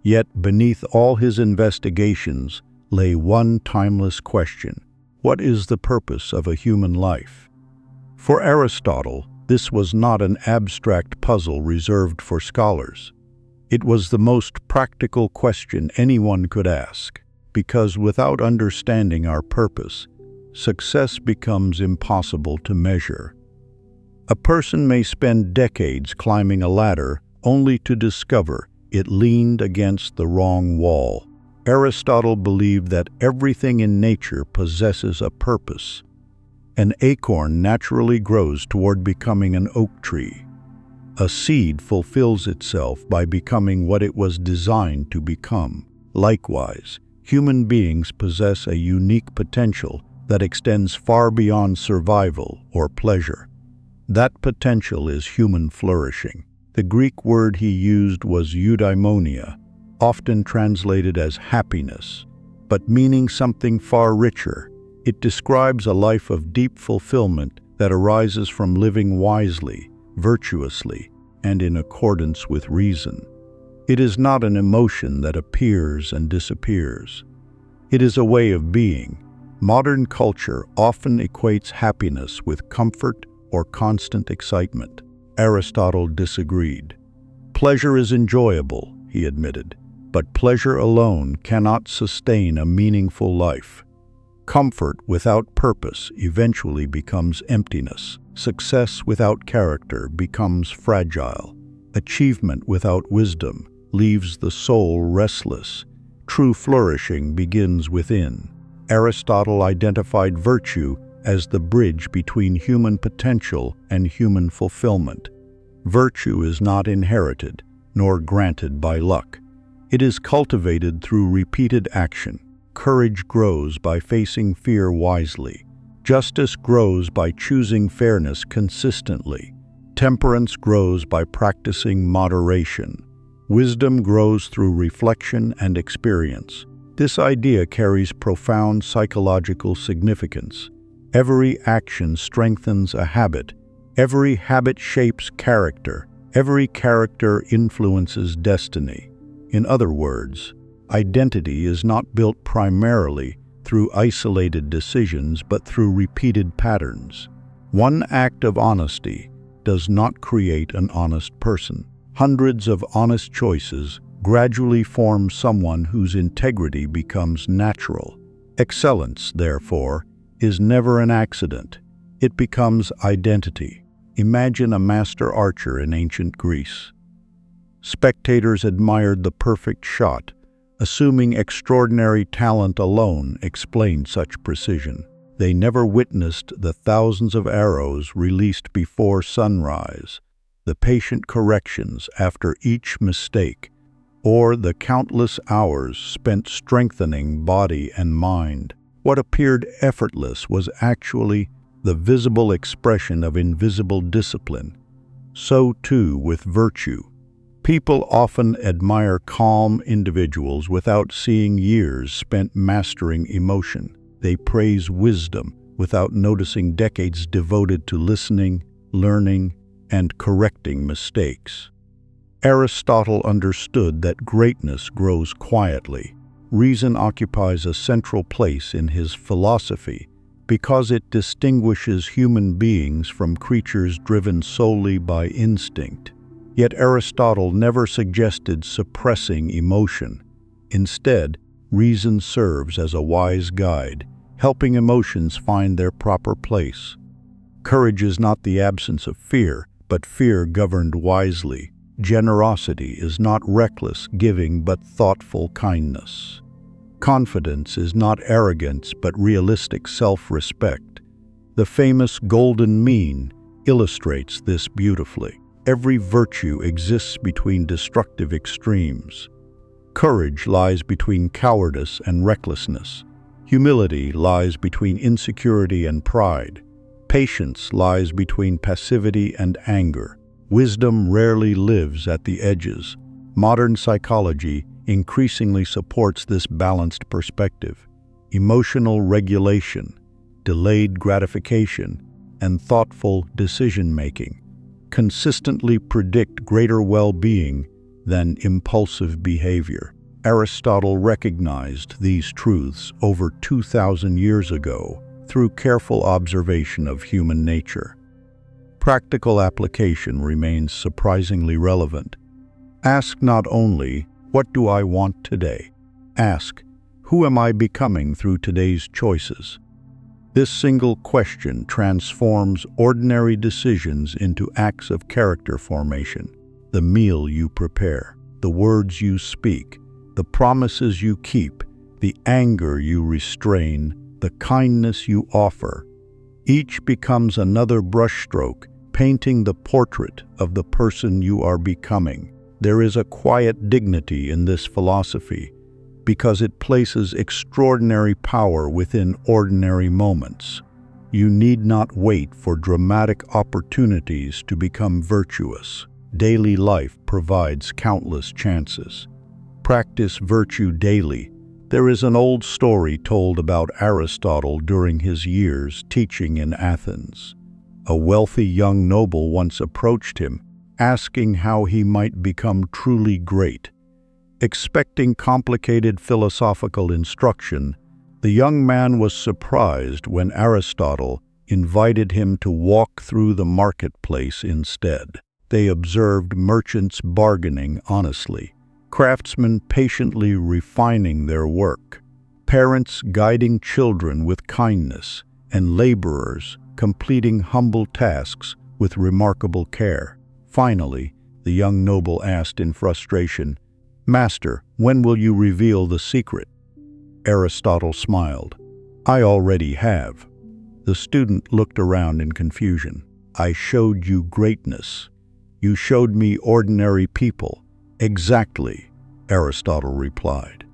Yet beneath all his investigations lay one timeless question: what is the purpose of a human life? For Aristotle, this was not an abstract puzzle reserved for scholars. It was the most practical question anyone could ask, because without understanding our purpose, success becomes impossible to measure. A person may spend decades climbing a ladder only to discover it leaned against the wrong wall. Aristotle believed that everything in nature possesses a purpose. An acorn naturally grows toward becoming an oak tree. A seed fulfills itself by becoming what it was designed to become. Likewise, human beings possess a unique potential that extends far beyond survival or pleasure. That potential is human flourishing. The Greek word he used was eudaimonia, often translated as happiness, but meaning something far richer. It describes a life of deep fulfillment that arises from living wisely, virtuously, and in accordance with reason. It is not an emotion that appears and disappears. It is a way of being. Modern culture often equates happiness with comfort or constant excitement. Aristotle disagreed. Pleasure is enjoyable, he admitted, but pleasure alone cannot sustain a meaningful life. Comfort without purpose eventually becomes emptiness. Success without character becomes fragile. Achievement without wisdom leaves the soul restless. True flourishing begins within. Aristotle identified virtue as the bridge between human potential and human fulfillment. Virtue is not inherited, nor granted by luck. It is cultivated through repeated action. Courage grows by facing fear wisely. Justice grows by choosing fairness consistently. Temperance grows by practicing moderation. Wisdom grows through reflection and experience. This idea carries profound psychological significance. Every action strengthens a habit. Every habit shapes character. Every character influences destiny. In other words, identity is not built primarily through isolated decisions but through repeated patterns. One act of honesty does not create an honest person. Hundreds of honest choices gradually form someone whose integrity becomes natural. Excellence, therefore, is never an accident. It becomes identity. Imagine a master archer in ancient Greece. Spectators admired the perfect shot, assuming extraordinary talent alone explained such precision. They never witnessed the thousands of arrows released before sunrise, the patient corrections after each mistake, or the countless hours spent strengthening body and mind. What appeared effortless was actually the visible expression of invisible discipline. So too with virtue. People often admire calm individuals without seeing years spent mastering emotion. They praise wisdom without noticing decades devoted to listening, learning, and correcting mistakes. Aristotle understood that greatness grows quietly. Reason occupies a central place in his philosophy because it distinguishes human beings from creatures driven solely by instinct. Yet Aristotle never suggested suppressing emotion. Instead, reason serves as a wise guide, helping emotions find their proper place. Courage is not the absence of fear, but fear governed wisely. Generosity is not reckless giving but thoughtful kindness. Confidence is not arrogance but realistic self-respect. The famous golden mean illustrates this beautifully. Every virtue exists between destructive extremes. Courage lies between cowardice and recklessness. Humility lies between insecurity and pride. Patience lies between passivity and anger. Wisdom rarely lives at the edges. Modern psychology increasingly supports this balanced perspective. Emotional regulation, delayed gratification, and thoughtful decision-making consistently predict greater well-being than impulsive behavior. Aristotle recognized these truths over 2,000 years ago through careful observation of human nature. Practical application remains surprisingly relevant. Ask not only, "What do I want today?" Ask, "Who am I becoming through today's choices?" This single question transforms ordinary decisions into acts of character formation. The meal you prepare, the words you speak, the promises you keep, the anger you restrain, the kindness you offer. Each becomes another brushstroke, painting the portrait of the person you are becoming. There is a quiet dignity in this philosophy because it places extraordinary power within ordinary moments. You need not wait for dramatic opportunities to become virtuous. Daily life provides countless chances. Practice virtue daily. There is an old story told about Aristotle during his years teaching in Athens. A wealthy young noble once approached him, asking how he might become truly great. Expecting complicated philosophical instruction, the young man was surprised when Aristotle invited him to walk through the marketplace instead. They observed merchants bargaining honestly, craftsmen patiently refining their work, parents guiding children with kindness, and laborers completing humble tasks with remarkable care. Finally, the young noble asked in frustration, "Master, when will you reveal the secret?" Aristotle smiled. "I already have." The student looked around in confusion. "I showed you greatness. You showed me ordinary people." "Exactly," Aristotle replied.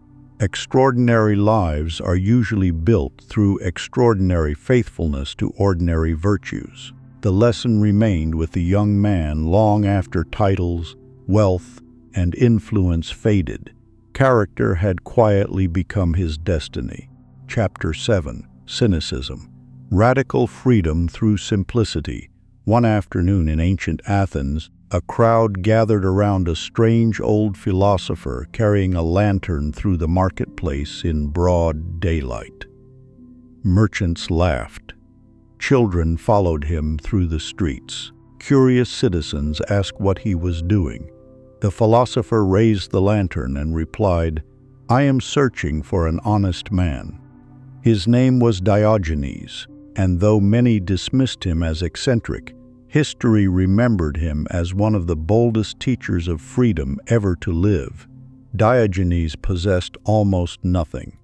"Extraordinary lives are usually built through extraordinary faithfulness to ordinary virtues." The lesson remained with the young man long after titles, wealth, and influence faded. Character had quietly become his destiny. Chapter 7. Cynicism. Radical freedom through simplicity. One afternoon in ancient Athens, a crowd gathered around a strange old philosopher carrying a lantern through the marketplace in broad daylight. Merchants laughed. Children followed him through the streets. Curious citizens asked what he was doing. The philosopher raised the lantern and replied, "I am searching for an honest man." His name was Diogenes, and though many dismissed him as eccentric, history remembered him as one of the boldest teachers of freedom ever to live. Diogenes possessed almost nothing.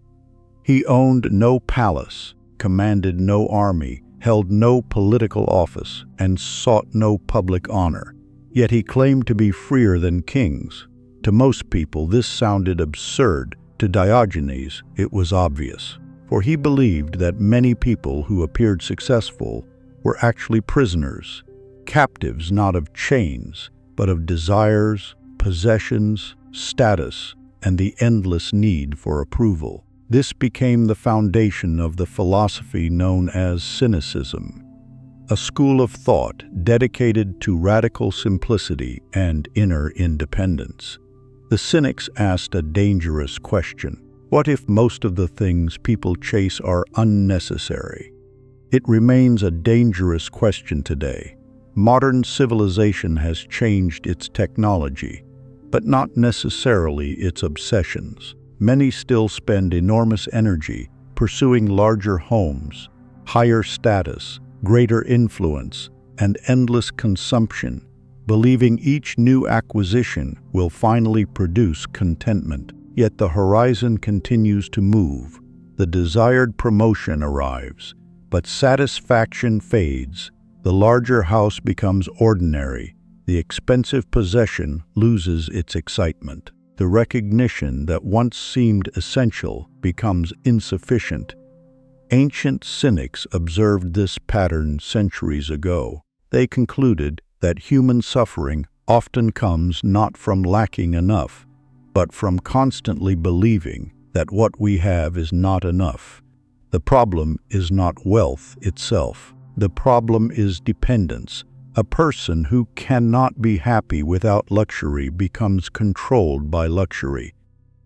He owned no palace, commanded no army, held no political office, and sought no public honor. Yet he claimed to be freer than kings. To most people, this sounded absurd. To Diogenes, it was obvious, for he believed that many people who appeared successful were actually prisoners, captives not of chains, but of desires, possessions, status, and the endless need for approval. This became the foundation of the philosophy known as cynicism, a school of thought dedicated to radical simplicity and inner independence. The cynics asked a dangerous question: what if most of the things people chase are unnecessary? It remains a dangerous question today. Modern civilization has changed its technology, but not necessarily its obsessions. Many still spend enormous energy pursuing larger homes, higher status, greater influence, and endless consumption, believing each new acquisition will finally produce contentment. Yet the horizon continues to move. The desired promotion arrives, but satisfaction fades. The larger house becomes ordinary. The expensive possession loses its excitement. The recognition that once seemed essential becomes insufficient. Ancient cynics observed this pattern centuries ago. They concluded that human suffering often comes not from lacking enough, but from constantly believing that what we have is not enough. The problem is not wealth itself. The problem is dependence. A person who cannot be happy without luxury becomes controlled by luxury.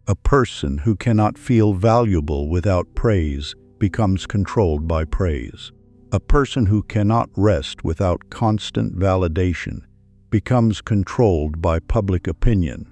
A person who cannot feel valuable without praise becomes controlled by praise. A person who cannot rest without constant validation becomes controlled by public opinion.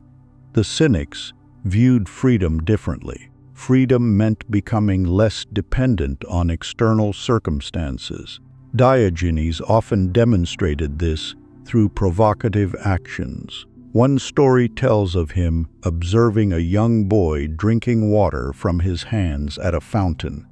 The cynics viewed freedom differently. Freedom meant becoming less dependent on external circumstances. Diogenes often demonstrated this through provocative actions. One story tells of him observing a young boy drinking water from his hands at a fountain.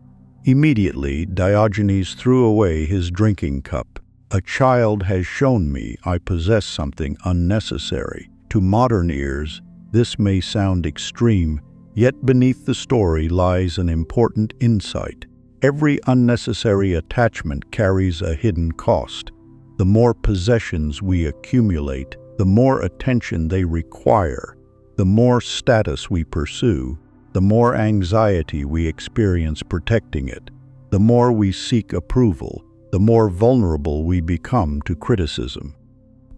Immediately, Diogenes threw away his drinking cup. "A child has shown me I possess something unnecessary." To modern ears, this may sound extreme, yet beneath the story lies an important insight. Every unnecessary attachment carries a hidden cost. The more possessions we accumulate, the more attention they require. The more status we pursue, the more anxiety we experience protecting it. The more we seek approval, the more vulnerable we become to criticism.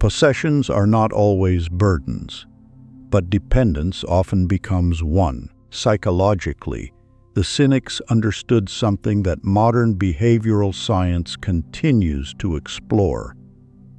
Possessions are not always burdens, but dependence often becomes one. Psychologically, the Cynics understood something that modern behavioral science continues to explore.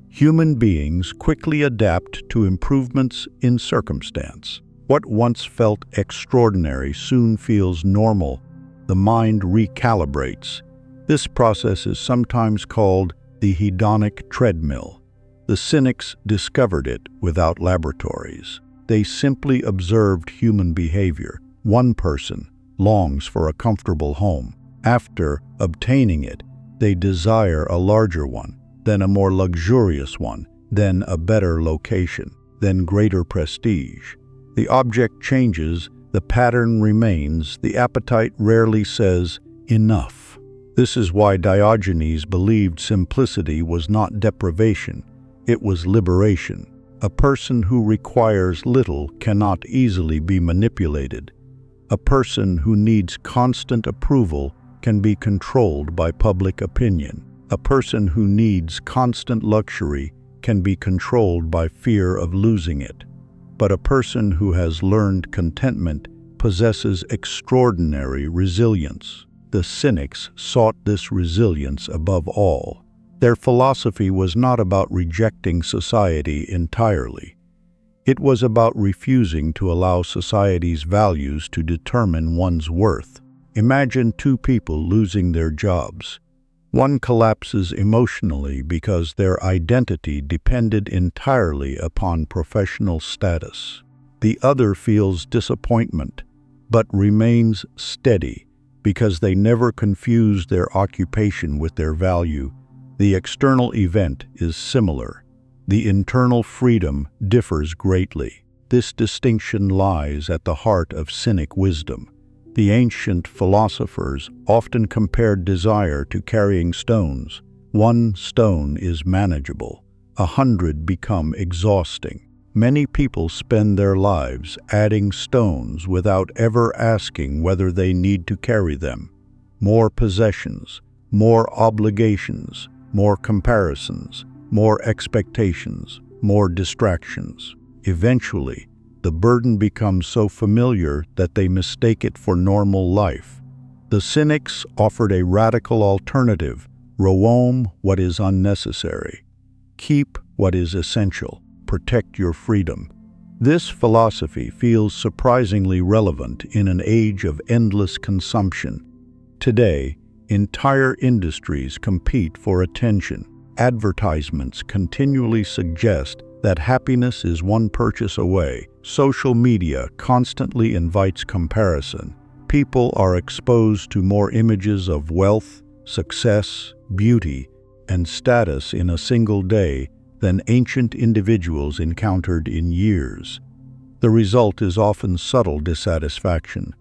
Human beings quickly adapt to improvements in circumstance. What once felt extraordinary soon feels normal. The mind recalibrates. This process is sometimes called the hedonic treadmill. The Cynics discovered it without laboratories. They simply observed human behavior. One person longs for a comfortable home. After obtaining it, they desire a larger one, then a more luxurious one, then a better location, then greater prestige. The object changes, the pattern remains, the appetite rarely says, "Enough." This is why Diogenes believed simplicity was not deprivation, it was liberation. A person who requires little cannot easily be manipulated. A person who needs constant approval can be controlled by public opinion. A person who needs constant luxury can be controlled by fear of losing it. But a person who has learned contentment possesses extraordinary resilience. The Cynics sought this resilience above all. Their philosophy was not about rejecting society entirely. It was about refusing to allow society's values to determine one's worth. Imagine two people losing their jobs. One collapses emotionally because their identity depended entirely upon professional status. The other feels disappointment, but remains steady because they never confused their occupation with their value. The external event is similar. The internal freedom differs greatly. This distinction lies at the heart of Cynic wisdom. The ancient philosophers often compared desire to carrying stones. One stone is manageable. 100 become exhausting. Many people spend their lives adding stones without ever asking whether they need to carry them. More possessions, more obligations, more comparisons, more expectations, more distractions. Eventually, the burden becomes so familiar that they mistake it for normal life. The Cynics offered a radical alternative: roam what is unnecessary. Keep what is essential. Protect your freedom. This philosophy feels surprisingly relevant in an age of endless consumption. Today, entire industries compete for attention. Advertisements continually suggest that happiness is one purchase away. Social media constantly invites comparison. People are exposed to more images of wealth, success, beauty, and status in a single day than ancient individuals encountered in years. The result is often subtle dissatisfaction,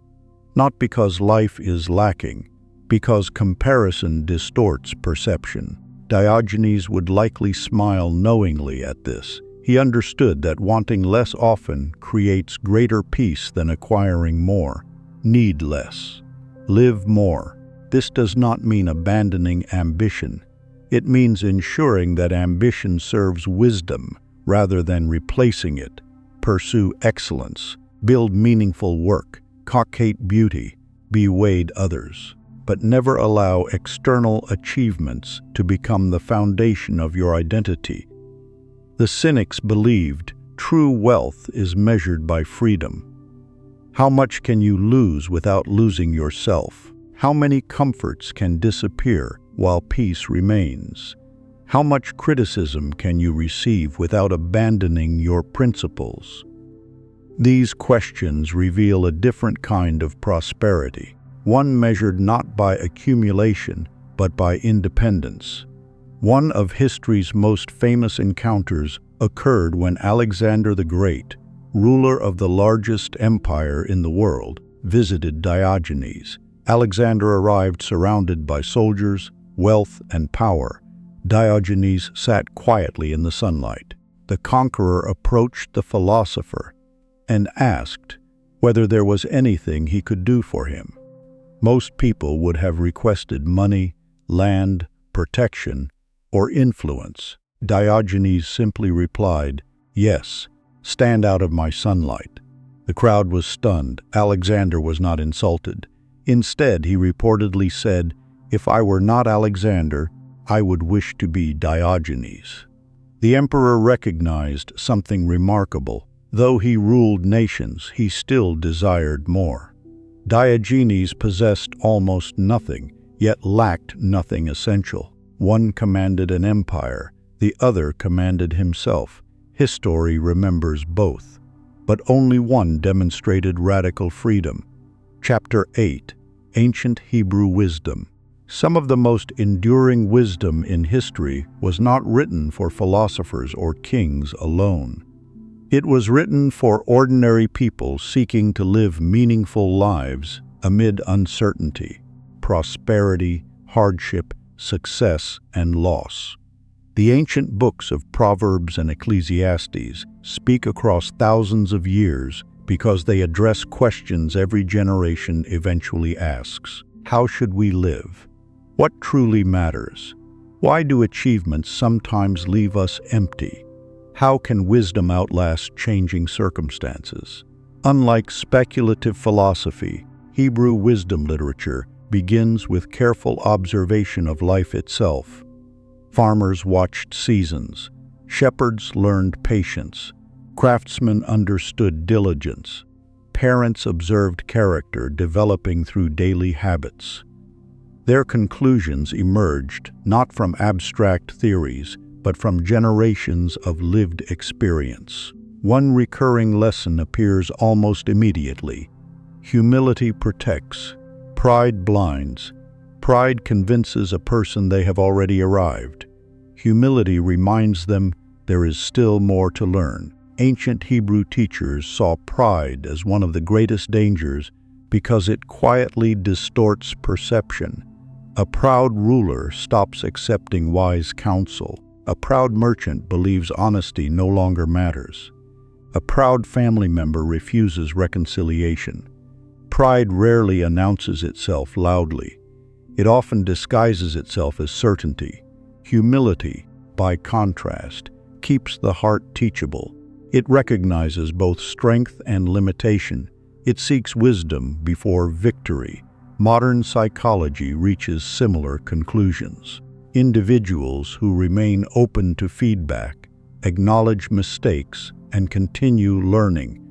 not because life is lacking, because comparison distorts perception. Diogenes would likely smile knowingly at this. He understood that wanting less often creates greater peace than acquiring more. Need less. Live more. This does not mean abandoning ambition. It means ensuring that ambition serves wisdom rather than replacing it. Pursue excellence. Build meaningful work. Cultivate beauty. Bewade others. But never allow external achievements to become the foundation of your identity. The Cynics believed true wealth is measured by freedom. How much can you lose without losing yourself? How many comforts can disappear while peace remains? How much criticism can you receive without abandoning your principles? These questions reveal a different kind of prosperity, one measured not by accumulation, but by independence. One of history's most famous encounters occurred when Alexander the Great, ruler of the largest empire in the world, visited Diogenes. Alexander arrived surrounded by soldiers, wealth, and power. Diogenes sat quietly in the sunlight. The conqueror approached the philosopher and asked whether there was anything he could do for him. Most people would have requested money, land, protection, or influence. Diogenes simply replied, "Yes, stand out of my sunlight." The crowd was stunned. Alexander was not insulted. Instead, he reportedly said, "If I were not Alexander, I would wish to be Diogenes." The emperor recognized something remarkable. Though he ruled nations, he still desired more. Diogenes possessed almost nothing, yet lacked nothing essential. One commanded an empire, the other commanded himself. History remembers both. But only one demonstrated radical freedom. Chapter 8. Ancient Hebrew Wisdom. Some of the most enduring wisdom in history was not written for philosophers or kings alone. It was written for ordinary people seeking to live meaningful lives amid uncertainty, prosperity, hardship, success, and loss. The ancient books of Proverbs and Ecclesiastes speak across thousands of years because they address questions every generation eventually asks. How should we live? What truly matters? Why do achievements sometimes leave us empty? How can wisdom outlast changing circumstances? Unlike speculative philosophy, Hebrew wisdom literature begins with careful observation of life itself. Farmers watched seasons. Shepherds learned patience. Craftsmen understood diligence. Parents observed character developing through daily habits. Their conclusions emerged not from abstract theories, but from generations of lived experience. One recurring lesson appears almost immediately. Humility protects. Pride blinds. Pride convinces a person they have already arrived. Humility reminds them there is still more to learn. Ancient Hebrew teachers saw pride as one of the greatest dangers because it quietly distorts perception. A proud ruler stops accepting wise counsel. A proud merchant believes honesty no longer matters. A proud family member refuses reconciliation. Pride rarely announces itself loudly. It often disguises itself as certainty. Humility, by contrast, keeps the heart teachable. It recognizes both strength and limitation. It seeks wisdom before victory. Modern psychology reaches similar conclusions. Individuals who remain open to feedback, acknowledge mistakes, and continue learning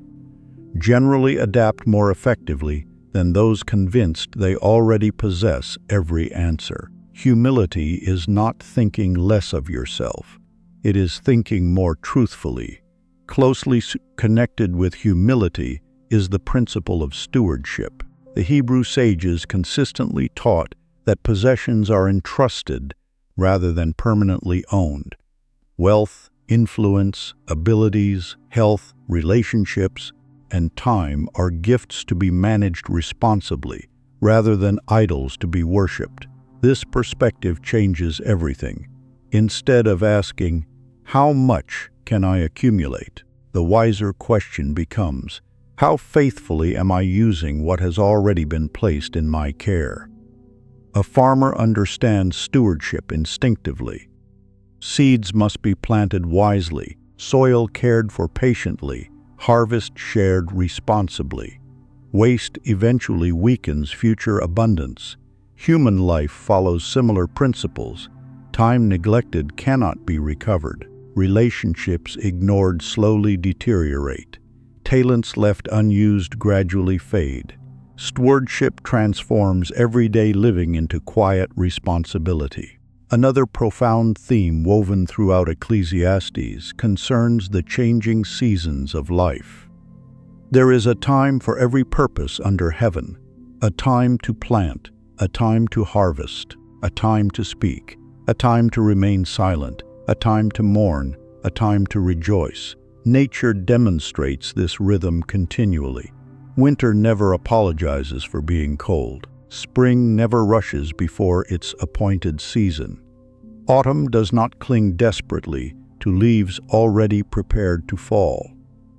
generally adapt more effectively than those convinced they already possess every answer. Humility is not thinking less of yourself. It is thinking more truthfully. Closely connected with humility is the principle of stewardship. The Hebrew sages consistently taught that possessions are entrusted rather than permanently owned. Wealth, influence, abilities, health, relationships, and time are gifts to be managed responsibly rather than idols to be worshipped. This perspective changes everything. Instead of asking, "How much can I accumulate?" the wiser question becomes, "How faithfully am I using what has already been placed in my care?" A farmer understands stewardship instinctively. Seeds must be planted wisely, soil cared for patiently, harvest shared responsibly. Waste eventually weakens future abundance. Human life follows similar principles. Time neglected cannot be recovered. Relationships ignored slowly deteriorate. Talents left unused gradually fade. Stewardship transforms everyday living into quiet responsibility. Another profound theme woven throughout Ecclesiastes concerns the changing seasons of life. There is a time for every purpose under heaven, a time to plant, a time to harvest, a time to speak, a time to remain silent, a time to mourn, a time to rejoice. Nature demonstrates this rhythm continually. Winter never apologizes for being cold. Spring never rushes before its appointed season. Autumn does not cling desperately to leaves already prepared to fall.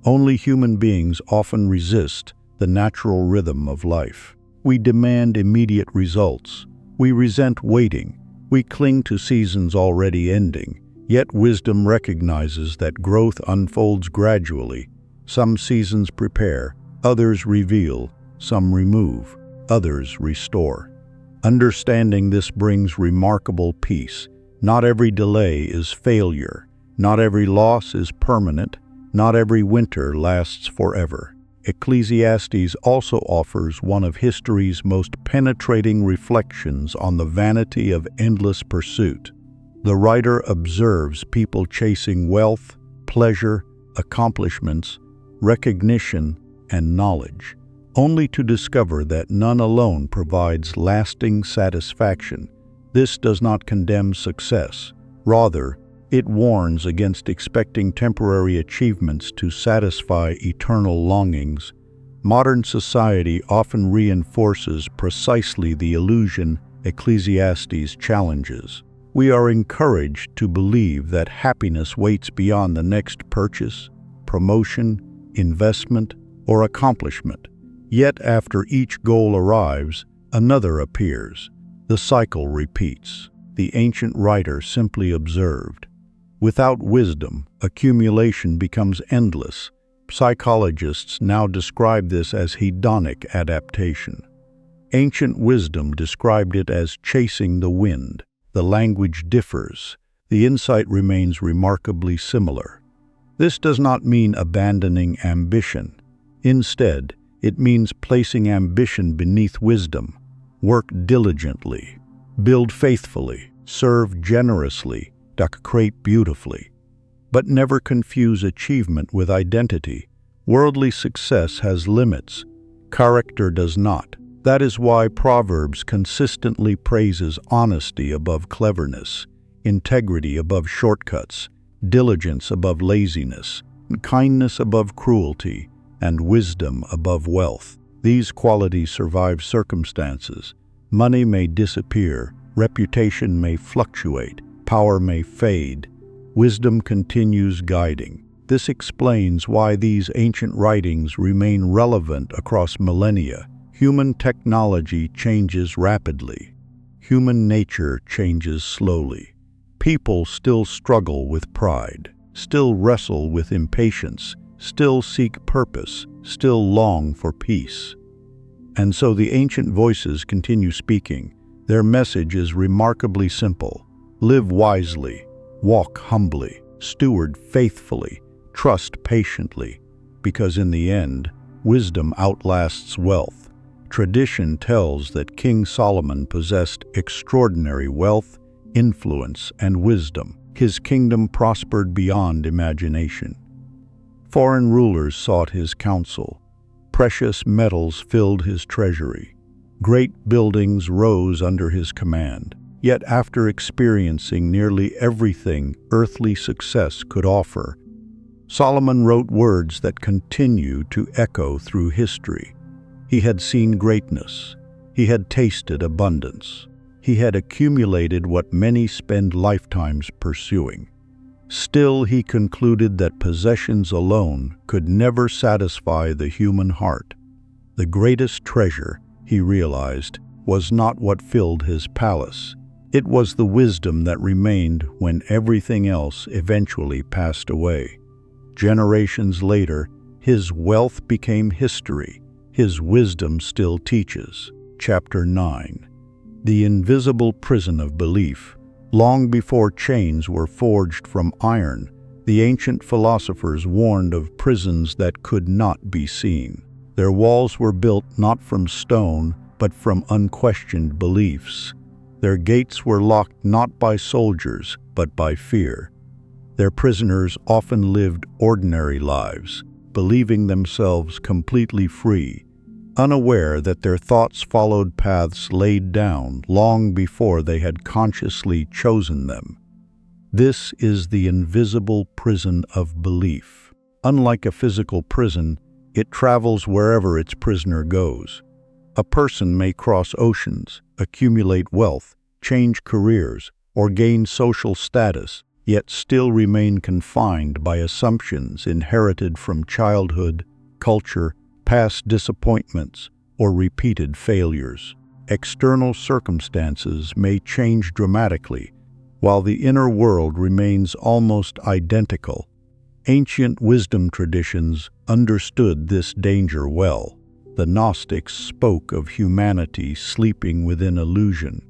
Only human beings often resist the natural rhythm of life. We demand immediate results. We resent waiting. We cling to seasons already ending. Yet wisdom recognizes that growth unfolds gradually. Some seasons prepare, others reveal, some remove, others restore. Understanding this brings remarkable peace. Not every delay is failure. Not every loss is permanent. Not every winter lasts forever. Ecclesiastes also offers one of history's most penetrating reflections on the vanity of endless pursuit. The writer observes people chasing wealth, pleasure, accomplishments, recognition, and knowledge, only to discover that none alone provides lasting satisfaction. This does not condemn success. Rather, it warns against expecting temporary achievements to satisfy eternal longings. Modern society often reinforces precisely the illusion Ecclesiastes challenges. We are encouraged to believe that happiness waits beyond the next purchase, promotion, investment, or accomplishment. Yet after each goal arrives, another appears. The cycle repeats. The ancient writer simply observed. Without wisdom, accumulation becomes endless. Psychologists now describe this as hedonic adaptation. Ancient wisdom described it as chasing the wind. The language differs. The insight remains remarkably similar. This does not mean abandoning ambition. Instead, it means placing ambition beneath wisdom. Work diligently, build faithfully, serve generously, decorate beautifully. But never confuse achievement with identity. Worldly success has limits. Character does not. That is why Proverbs consistently praises honesty above cleverness, integrity above shortcuts, diligence above laziness, kindness above cruelty, and wisdom above wealth. These qualities survive circumstances. Money may disappear, reputation may fluctuate, power may fade. Wisdom continues guiding. This explains why these ancient writings remain relevant across millennia. Human technology changes rapidly. Human nature changes slowly. People still struggle with pride, still wrestle with impatience, still seek purpose, still long for peace. And so the ancient voices continue speaking. Their message is remarkably simple. Live wisely, walk humbly, steward faithfully, trust patiently, because in the end, wisdom outlasts wealth. Tradition tells that King Solomon possessed extraordinary wealth, influence, and wisdom. His kingdom prospered beyond imagination. Foreign rulers sought his counsel. Precious metals filled his treasury. Great buildings rose under his command. Yet after experiencing nearly everything earthly success could offer, Solomon wrote words that continue to echo through history. He had seen greatness. He had tasted abundance. He had accumulated what many spend lifetimes pursuing. Still, he concluded that possessions alone could never satisfy the human heart. The greatest treasure, he realized, was not what filled his palace. It was the wisdom that remained when everything else eventually passed away. Generations later, his wealth became history. His wisdom still teaches. Chapter 9. The invisible prison of belief. Long before chains were forged from iron, the ancient philosophers warned of prisons that could not be seen. Their walls were built not from stone, but from unquestioned beliefs. Their gates were locked not by soldiers, but by fear. Their prisoners often lived ordinary lives, believing themselves completely free, unaware that their thoughts followed paths laid down long before they had consciously chosen them. This is the invisible prison of belief. Unlike a physical prison, it travels wherever its prisoner goes. A person may cross oceans, accumulate wealth, change careers, or gain social status, yet still remain confined by assumptions inherited from childhood, culture, past disappointments, or repeated failures. External circumstances may change dramatically, while the inner world remains almost identical. Ancient wisdom traditions understood this danger well. The Gnostics spoke of humanity sleeping within illusion.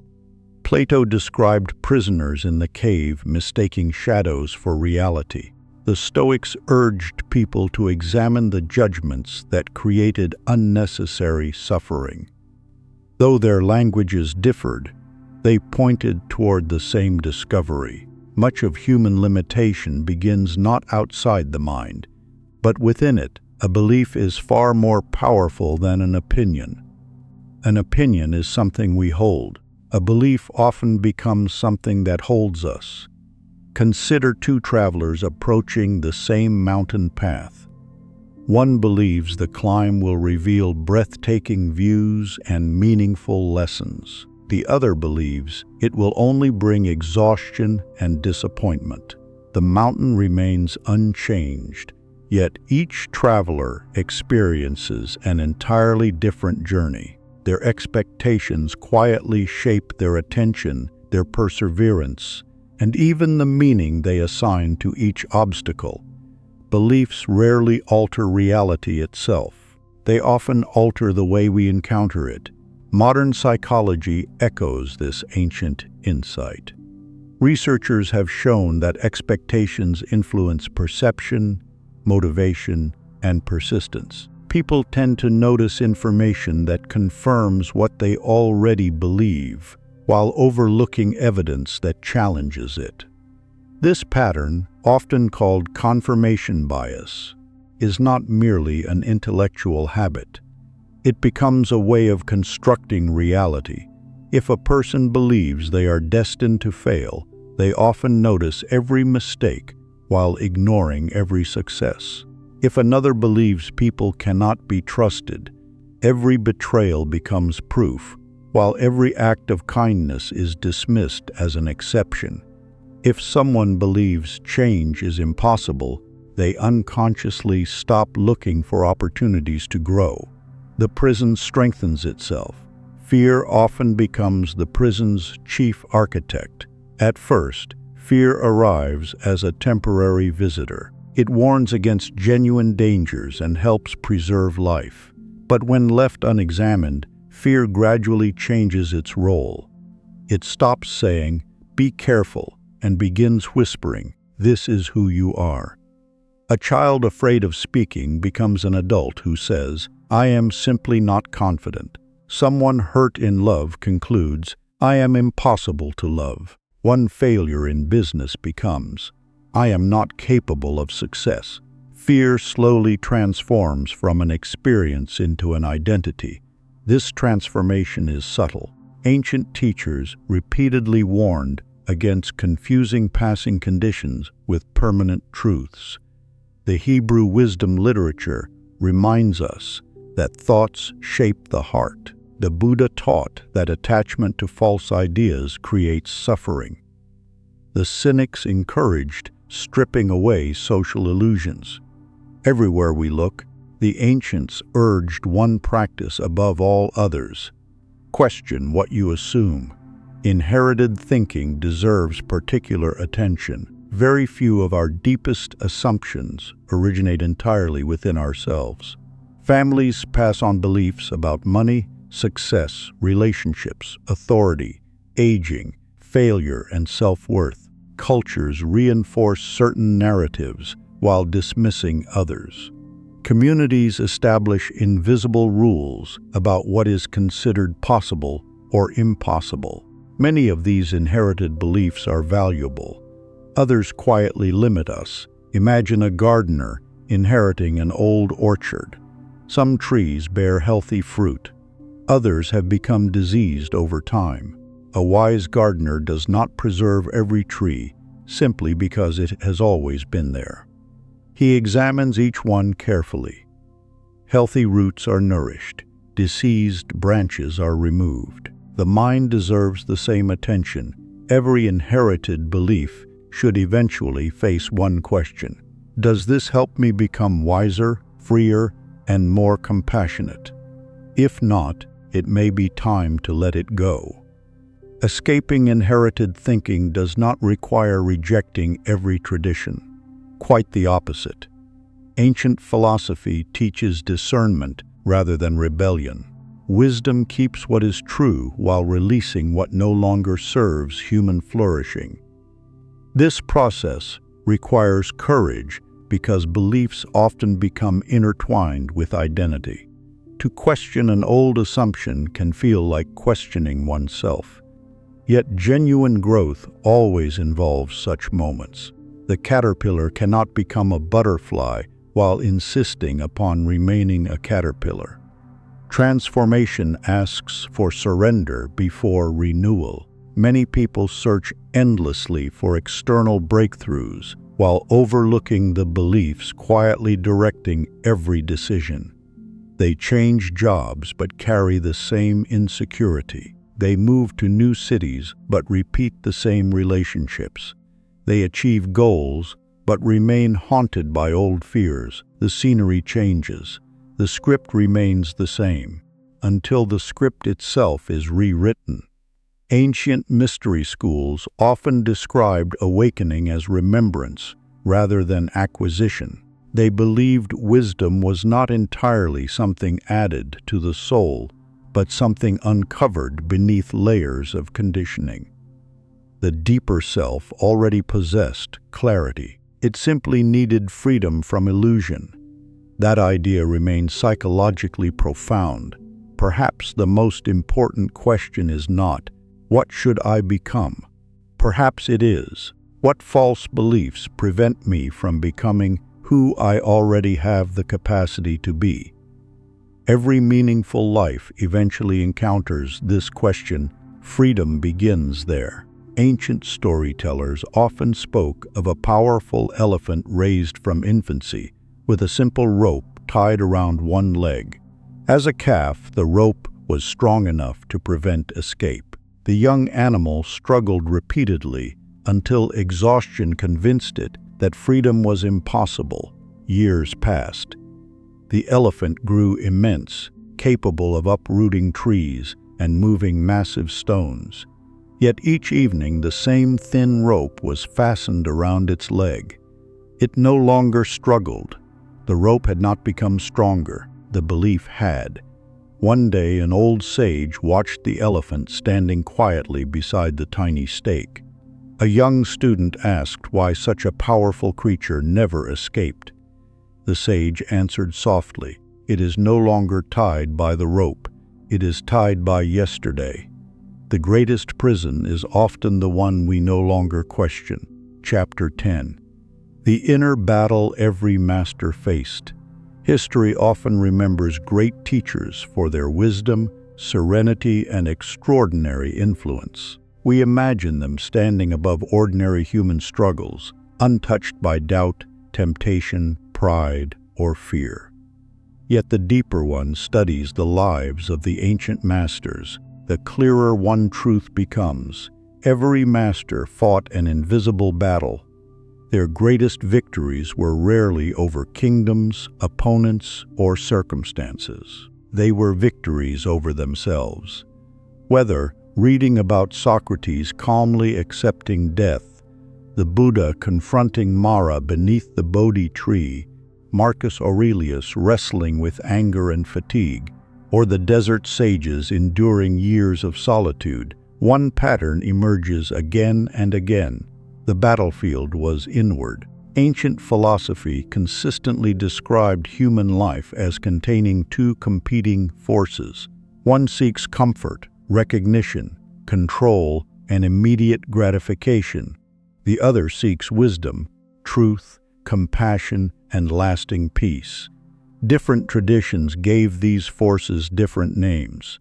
Plato described prisoners in the cave mistaking shadows for reality. The Stoics urged people to examine the judgments that created unnecessary suffering. Though their languages differed, they pointed toward the same discovery. Much of human limitation begins not outside the mind, but within it. A belief is far more powerful than an opinion. An opinion is something we hold. A belief often becomes something that holds us. Consider two travelers approaching the same mountain path. One believes the climb will reveal breathtaking views and meaningful lessons. The other believes it will only bring exhaustion and disappointment. The mountain remains unchanged, yet each traveler experiences an entirely different journey. Their expectations quietly shape their attention, their perseverance, and even the meaning they assign to each obstacle. Beliefs rarely alter reality itself. They often alter the way we encounter it. Modern psychology echoes this ancient insight. Researchers have shown that expectations influence perception, motivation, and persistence. People tend to notice information that confirms what they already believe, while overlooking evidence that challenges it. This pattern, often called confirmation bias, is not merely an intellectual habit. It becomes a way of constructing reality. If a person believes they are destined to fail, they often notice every mistake while ignoring every success. If another believes people cannot be trusted, every betrayal becomes proof, while every act of kindness is dismissed as an exception. If someone believes change is impossible, they unconsciously stop looking for opportunities to grow. The prison strengthens itself. Fear often becomes the prison's chief architect. At first, fear arrives as a temporary visitor. It warns against genuine dangers and helps preserve life. But when left unexamined, fear gradually changes its role. It stops saying, "Be careful," and begins whispering, "This is who you are." A child afraid of speaking becomes an adult who says, "I am simply not confident." Someone hurt in love concludes, "I am impossible to love." One failure in business becomes, "I am not capable of success." Fear slowly transforms from an experience into an identity. This transformation is subtle. Ancient teachers repeatedly warned against confusing passing conditions with permanent truths. The Hebrew wisdom literature reminds us that thoughts shape the heart. The Buddha taught that attachment to false ideas creates suffering. The cynics encouraged stripping away social illusions. Everywhere we look, the ancients urged one practice above all others: question what you assume. Inherited thinking deserves particular attention. Very few of our deepest assumptions originate entirely within ourselves. Families pass on beliefs about money, success, relationships, authority, aging, failure, and self-worth. Cultures reinforce certain narratives while dismissing others. Communities establish invisible rules about what is considered possible or impossible. Many of these inherited beliefs are valuable. Others quietly limit us. Imagine a gardener inheriting an old orchard. Some trees bear healthy fruit. Others have become diseased over time. A wise gardener does not preserve every tree simply because it has always been there. He examines each one carefully. Healthy roots are nourished. Diseased branches are removed. The mind deserves the same attention. Every inherited belief should eventually face one question: does this help me become wiser, freer, and more compassionate? If not, it may be time to let it go. Escaping inherited thinking does not require rejecting every tradition. Quite the opposite. Ancient philosophy teaches discernment rather than rebellion. Wisdom keeps what is true while releasing what no longer serves human flourishing. This process requires courage because beliefs often become intertwined with identity. To question an old assumption can feel like questioning oneself. Yet genuine growth always involves such moments. The caterpillar cannot become a butterfly while insisting upon remaining a caterpillar. Transformation asks for surrender before renewal. Many people search endlessly for external breakthroughs while overlooking the beliefs quietly directing every decision. They change jobs but carry the same insecurity. They move to new cities but repeat the same relationships. They achieve goals but remain haunted by old fears. The scenery changes. The script remains the same until the script itself is rewritten. Ancient mystery schools often described awakening as remembrance rather than acquisition. They believed wisdom was not entirely something added to the soul, but something uncovered beneath layers of conditioning. The deeper self already possessed clarity. It simply needed freedom from illusion. That idea remains psychologically profound. Perhaps the most important question is not, "What should I become?" Perhaps it is, "What false beliefs prevent me from becoming who I already have the capacity to be?" Every meaningful life eventually encounters this question. Freedom begins there. Ancient storytellers often spoke of a powerful elephant raised from infancy, with a simple rope tied around one leg. As a calf, the rope was strong enough to prevent escape. The young animal struggled repeatedly until exhaustion convinced it that freedom was impossible. Years passed. The elephant grew immense, capable of uprooting trees and moving massive stones. Yet each evening the same thin rope was fastened around its leg. It no longer struggled. The rope had not become stronger. The belief had. One day an old sage watched the elephant standing quietly beside the tiny stake. A young student asked why such a powerful creature never escaped. The sage answered softly, "It is no longer tied by the rope. It is tied by yesterday." The greatest prison is often the one we no longer question. Chapter 10. The inner battle every master faced. History often remembers great teachers for their wisdom, serenity, and extraordinary influence. We imagine them standing above ordinary human struggles, untouched by doubt, temptation, pride, or fear. Yet the deeper one studies the lives of the ancient masters. The clearer one truth becomes. Every master fought an invisible battle. Their greatest victories were rarely over kingdoms, opponents, or circumstances. They were victories over themselves. Whether reading about Socrates calmly accepting death, the Buddha confronting Mara beneath the Bodhi tree, Marcus Aurelius wrestling with anger and fatigue, or the desert sages enduring years of solitude, one pattern emerges again and again. The battlefield was inward. Ancient philosophy consistently described human life as containing two competing forces. One seeks comfort, recognition, control, and immediate gratification. The other seeks wisdom, truth, compassion, and lasting peace. Different traditions gave these forces different names.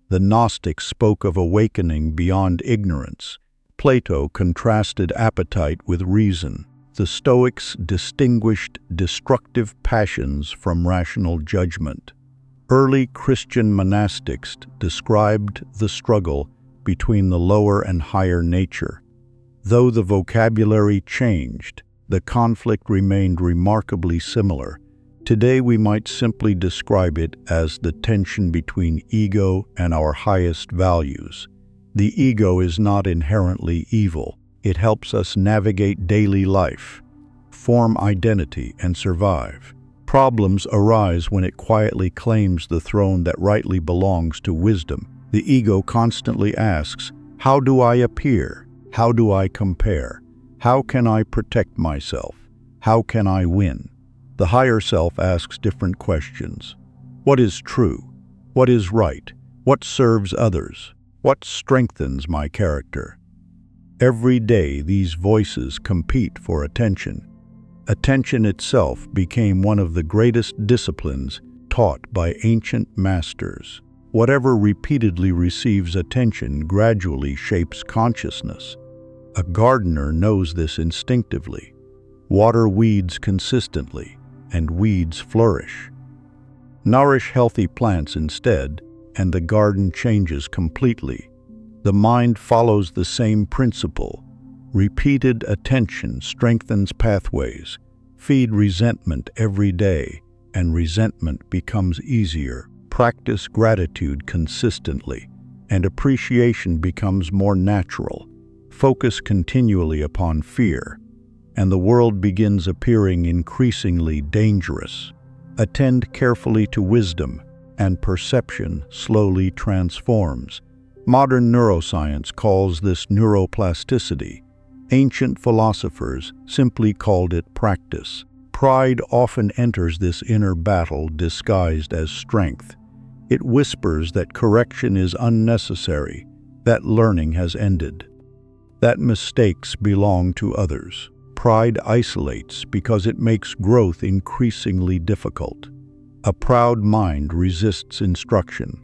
The Gnostics spoke of awakening beyond ignorance. Plato contrasted appetite with reason. The Stoics distinguished destructive passions from rational judgment. Early Christian monastics described the struggle between the lower and higher nature. Though the vocabulary changed, the conflict remained remarkably similar. Today we might simply describe it as the tension between ego and our highest values. The ego is not inherently evil. It helps us navigate daily life, form identity, and survive. Problems arise when it quietly claims the throne that rightly belongs to wisdom. The ego constantly asks, how do I appear? How do I compare? How can I protect myself? How can I win? The higher self asks different questions. What is true? What is right? What serves others? What strengthens my character? Every day these voices compete for attention. Attention itself became one of the greatest disciplines taught by ancient masters. Whatever repeatedly receives attention gradually shapes consciousness. A gardener knows this instinctively. Water weeds consistently, and weeds flourish. Nourish healthy plants instead, and the garden changes completely. The mind follows the same principle. Repeated attention strengthens pathways. Feed resentment every day, and resentment becomes easier. Practice gratitude consistently, and appreciation becomes more natural. Focus continually upon fear, and the world begins appearing increasingly dangerous. Attend carefully to wisdom, and perception slowly transforms. Modern neuroscience calls this neuroplasticity. Ancient philosophers simply called it practice. Pride often enters this inner battle disguised as strength. It whispers that correction is unnecessary, that learning has ended, that mistakes belong to others. Pride isolates because it makes growth increasingly difficult. A proud mind resists instruction.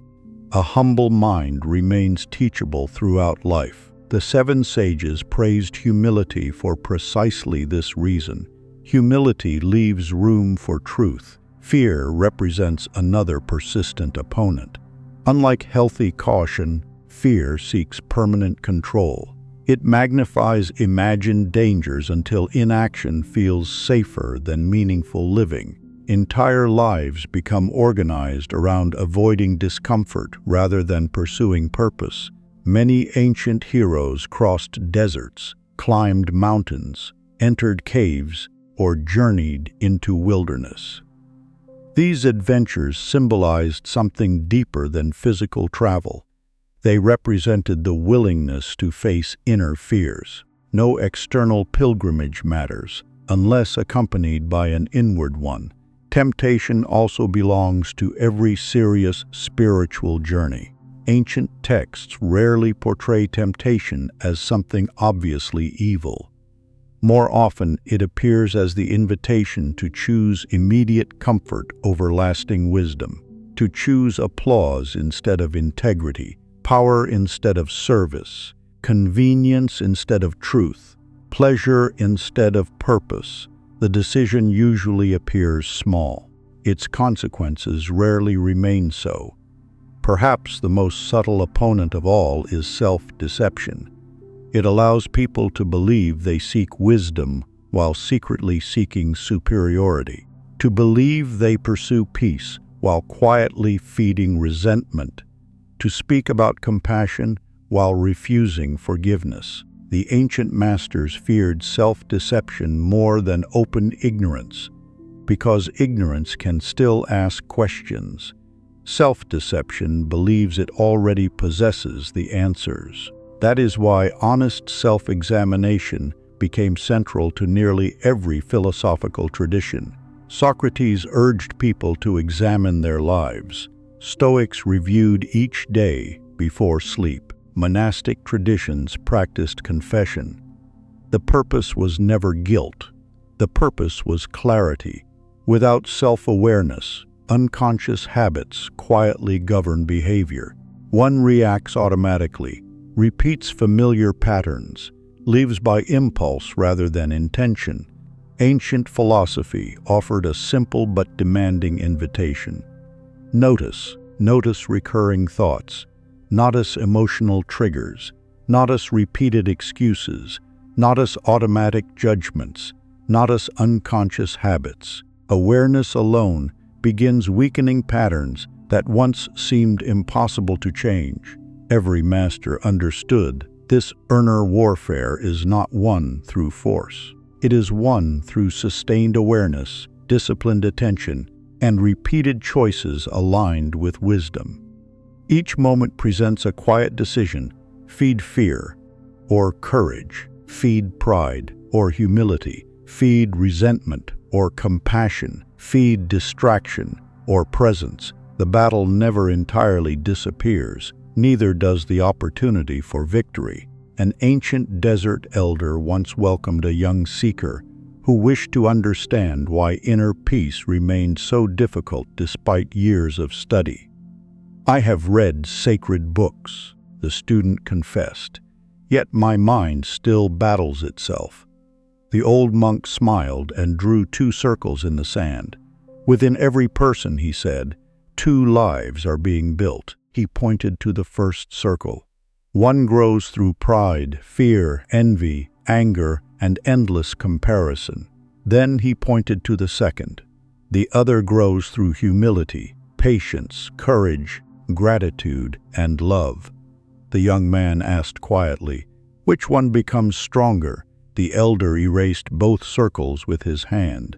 A humble mind remains teachable throughout life. The 7 sages praised humility for precisely this reason. Humility leaves room for truth. Fear represents another persistent opponent. Unlike healthy caution, fear seeks permanent control. It magnifies imagined dangers until inaction feels safer than meaningful living. Entire lives become organized around avoiding discomfort rather than pursuing purpose. Many ancient heroes crossed deserts, climbed mountains, entered caves, or journeyed into wilderness. These adventures symbolized something deeper than physical travel. They represented the willingness to face inner fears. No external pilgrimage matters unless accompanied by an inward one. Temptation also belongs to every serious spiritual journey. Ancient texts rarely portray temptation as something obviously evil. More often, it appears as the invitation to choose immediate comfort over lasting wisdom, to choose applause instead of integrity, power instead of service, convenience instead of truth, pleasure instead of purpose. The decision usually appears small. Its consequences rarely remain so. Perhaps the most subtle opponent of all is self-deception. It allows people to believe they seek wisdom while secretly seeking superiority, to believe they pursue peace while quietly feeding resentment, to speak about compassion while refusing forgiveness. The ancient masters feared self-deception more than open ignorance, because ignorance can still ask questions. Self-deception believes it already possesses the answers. That is why honest self-examination became central to nearly every philosophical tradition. Socrates urged people to examine their lives. Stoics reviewed each day before sleep. Monastic traditions practiced confession. The purpose was never guilt. The purpose was clarity. Without self-awareness, unconscious habits quietly govern behavior. One reacts automatically, repeats familiar patterns, lives by impulse rather than intention. Ancient philosophy offered a simple but demanding invitation. Notice recurring thoughts. Notice emotional triggers. Notice repeated excuses. Notice automatic judgments. Notice unconscious habits. Awareness alone begins weakening patterns that once seemed impossible to change. Every master understood this inner warfare is not won through force. It is won through sustained awareness, disciplined attention, and repeated choices aligned with wisdom. Each moment presents a quiet decision: feed fear or courage, feed pride or humility, feed resentment or compassion, feed distraction or presence. The battle never entirely disappears, neither does the opportunity for victory. An ancient desert elder once welcomed a young seeker who wished to understand why inner peace remained so difficult despite years of study. "I have read sacred books," the student confessed, "yet my mind still battles itself." The old monk smiled and drew 2 circles in the sand. "Within every person," he said, 2 lives are being built." He pointed to the first circle. "One grows through pride, fear, envy, anger, and endless comparison." Then he pointed to the second. "The other grows through humility, patience, courage, gratitude, and love." The young man asked quietly, "Which one becomes stronger?" The elder erased both circles with his hand.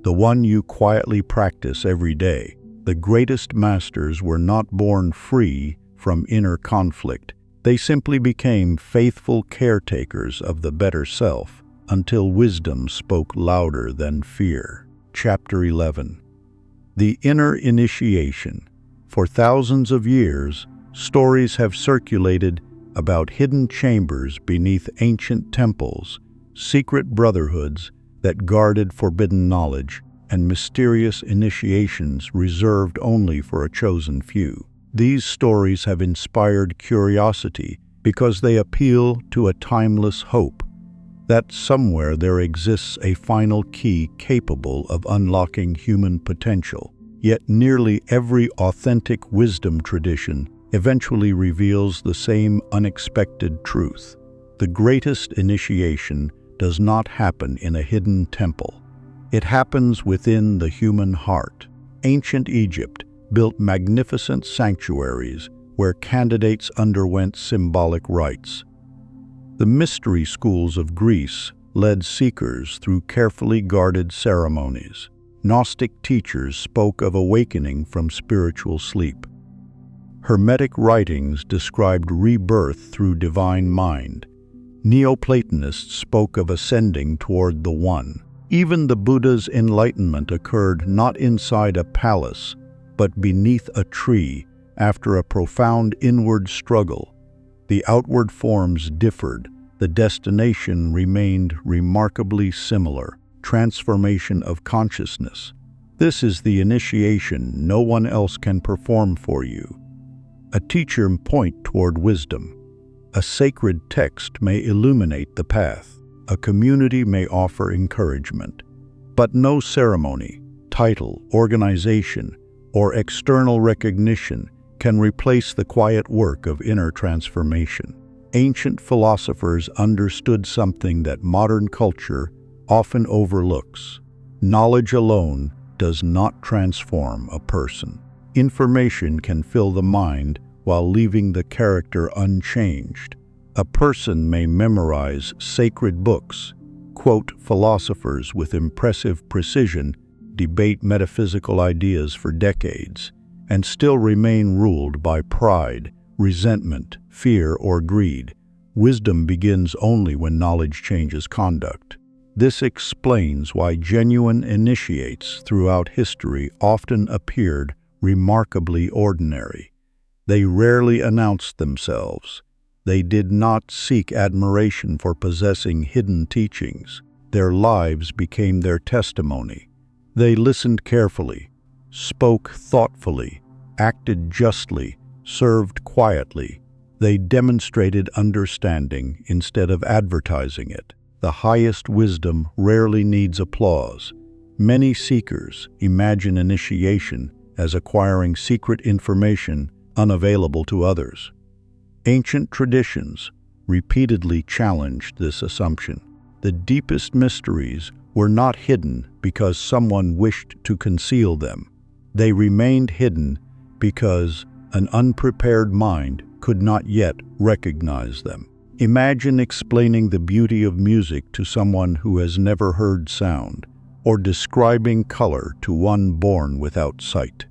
"The one you quietly practice every day." The greatest masters were not born free from inner conflict. They simply became faithful caretakers of the better self until wisdom spoke louder than fear. Chapter 11. The Inner Initiation. For thousands of years, stories have circulated about hidden chambers beneath ancient temples, secret brotherhoods that guarded forbidden knowledge, and mysterious initiations reserved only for a chosen few. These stories have inspired curiosity because they appeal to a timeless hope that somewhere there exists a final key capable of unlocking human potential. Yet nearly every authentic wisdom tradition eventually reveals the same unexpected truth. The greatest initiation does not happen in a hidden temple. It happens within the human heart. Ancient Egypt built magnificent sanctuaries where candidates underwent symbolic rites. The mystery schools of Greece led seekers through carefully guarded ceremonies. Gnostic teachers spoke of awakening from spiritual sleep. Hermetic writings described rebirth through divine mind. Neoplatonists spoke of ascending toward the One. Even the Buddha's enlightenment occurred not inside a palace, but beneath a tree after a profound inward struggle. The outward forms differed, the destination remained remarkably similar: transformation of consciousness. This is the initiation no one else can perform for you. A teacher may point toward wisdom. A sacred text may illuminate the path. A community may offer encouragement. But no ceremony, title, organization, or external recognition can replace the quiet work of inner transformation. Ancient philosophers understood something that modern culture often overlooks. Knowledge alone does not transform a person. Information can fill the mind while leaving the character unchanged. A person may memorize sacred books, quote philosophers with impressive precision, debate metaphysical ideas for decades, and still remain ruled by pride, resentment, fear, or greed. Wisdom begins only when knowledge changes conduct. This explains why genuine initiates throughout history often appeared remarkably ordinary. They rarely announced themselves. They did not seek admiration for possessing hidden teachings. Their lives became their testimony. They listened carefully, spoke thoughtfully, acted justly, served quietly. They demonstrated understanding instead of advertising it. The highest wisdom rarely needs applause. Many seekers imagine initiation as acquiring secret information unavailable to others. Ancient traditions repeatedly challenged this assumption. The deepest mysteries were not hidden because someone wished to conceal them. They remained hidden because an unprepared mind could not yet recognize them. Imagine explaining the beauty of music to someone who has never heard sound, or describing color to one born without sight.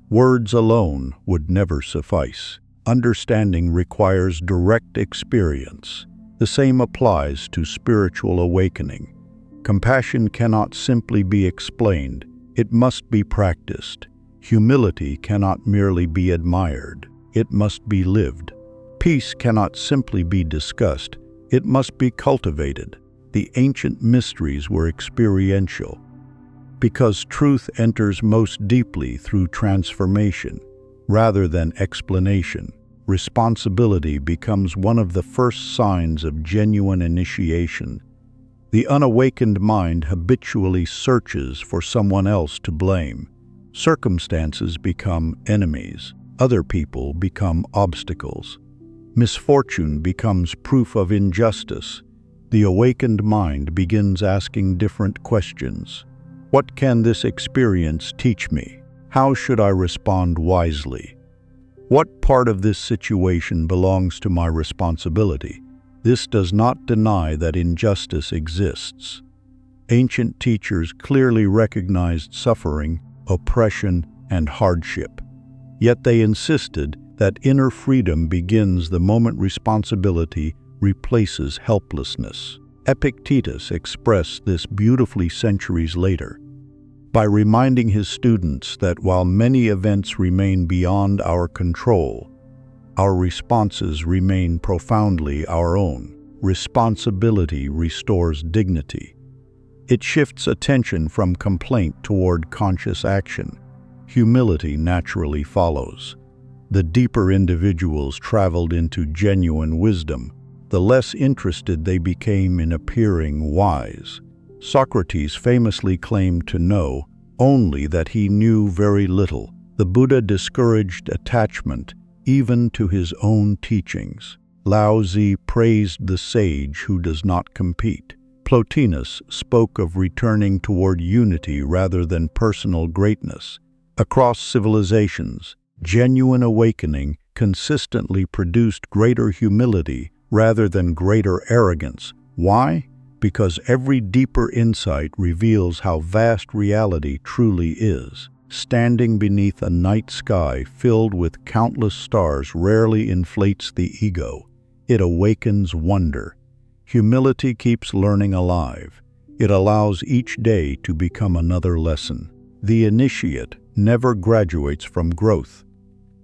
Words alone would never suffice. Understanding requires direct experience. The same applies to spiritual awakening. Compassion cannot simply be explained, it must be practiced. Humility cannot merely be admired, it must be lived. Peace cannot simply be discussed, it must be cultivated. The ancient mysteries were experiential. Because truth enters most deeply through transformation, rather than explanation, responsibility becomes one of the first signs of genuine initiation. The unawakened mind habitually searches for someone else to blame. Circumstances become enemies. Other people become obstacles. Misfortune becomes proof of injustice. The awakened mind begins asking different questions. What can this experience teach me? How should I respond wisely? What part of this situation belongs to my responsibility? This does not deny that injustice exists. Ancient teachers clearly recognized suffering, oppression, and hardship. Yet they insisted that inner freedom begins the moment responsibility replaces helplessness. Epictetus expressed this beautifully centuries later, by reminding his students that while many events remain beyond our control, our responses remain profoundly our own. Responsibility restores dignity. It shifts attention from complaint toward conscious action. Humility naturally follows. The deeper individuals traveled into genuine wisdom, the less interested they became in appearing wise. Socrates famously claimed to know only that he knew very little. The Buddha discouraged attachment even to his own teachings. Lao Tzu praised the sage who does not compete. Plotinus spoke of returning toward unity rather than personal greatness. Across civilizations, genuine awakening consistently produced greater humility rather than greater arrogance. Why? Because every deeper insight reveals how vast reality truly is. Standing beneath a night sky filled with countless stars rarely inflates the ego. It awakens wonder. Humility keeps learning alive. It allows each day to become another lesson. The initiate never graduates from growth.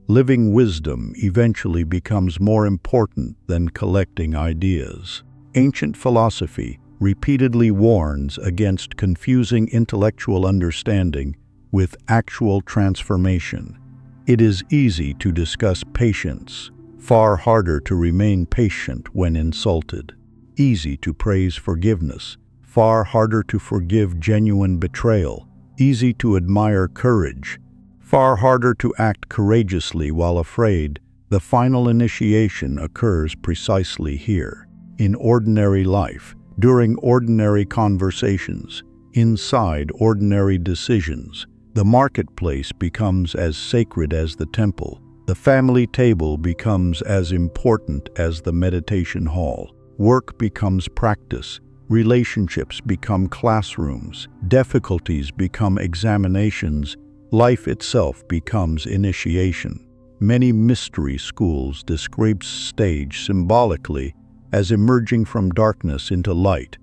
Living wisdom eventually becomes more important than collecting ideas. Ancient philosophy repeatedly warns against confusing intellectual understanding with actual transformation. It is easy to discuss patience, far harder to remain patient when insulted. Easy to praise forgiveness, far harder to forgive genuine betrayal. Easy to admire courage, far harder to act courageously while afraid. The final initiation occurs precisely here, in ordinary life, during ordinary conversations, inside ordinary decisions. The marketplace becomes as sacred as the temple. The family table becomes as important as the meditation hall. Work becomes practice. Relationships become classrooms. Difficulties become examinations. Life itself becomes initiation. Many mystery schools describe stage symbolically as emerging from darkness into light.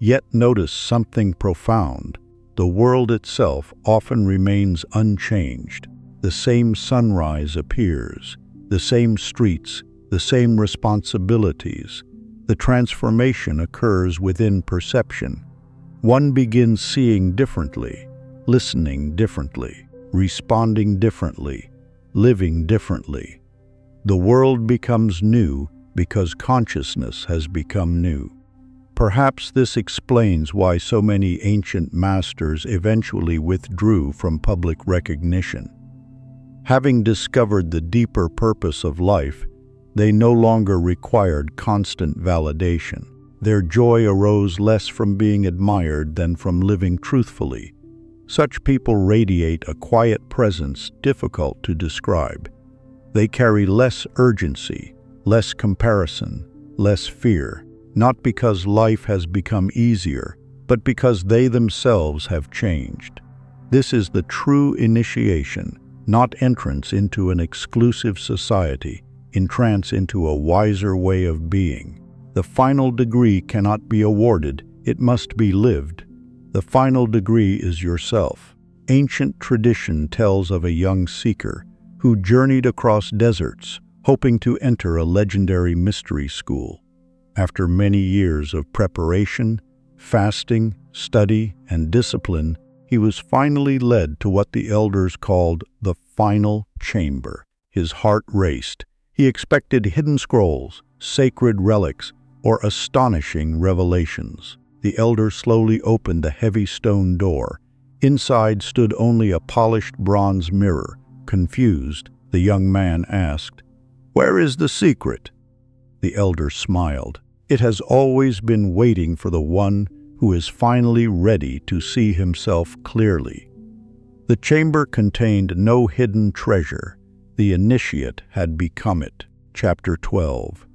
Yet notice something profound. The world itself often remains unchanged. The same sunrise appears, the same streets, the same responsibilities. The transformation occurs within perception. One begins seeing differently, listening differently, responding differently, living differently. The world becomes new because consciousness has become new. Perhaps this explains why so many ancient masters eventually withdrew from public recognition. Having discovered the deeper purpose of life, they no longer required constant validation. Their joy arose less from being admired than from living truthfully. Such people radiate a quiet presence difficult to describe. They carry less urgency, less comparison, less fear, not because life has become easier, but because they themselves have changed. This is the true initiation, not entrance into an exclusive society, entrance into a wiser way of being. The final degree cannot be awarded, it must be lived. The final degree is yourself. Ancient tradition tells of a young seeker who journeyed across deserts, hoping to enter a legendary mystery school. After many years of preparation, fasting, study, and discipline, he was finally led to what the elders called the final chamber. His heart raced. He expected hidden scrolls, sacred relics, or astonishing revelations. The elder slowly opened the heavy stone door. Inside stood only a polished bronze mirror. Confused, the young man asked, "Where is the secret?" The elder smiled. "It has always been waiting for the one who is finally ready to see himself clearly." The chamber contained no hidden treasure. The initiate had become it. Chapter 12.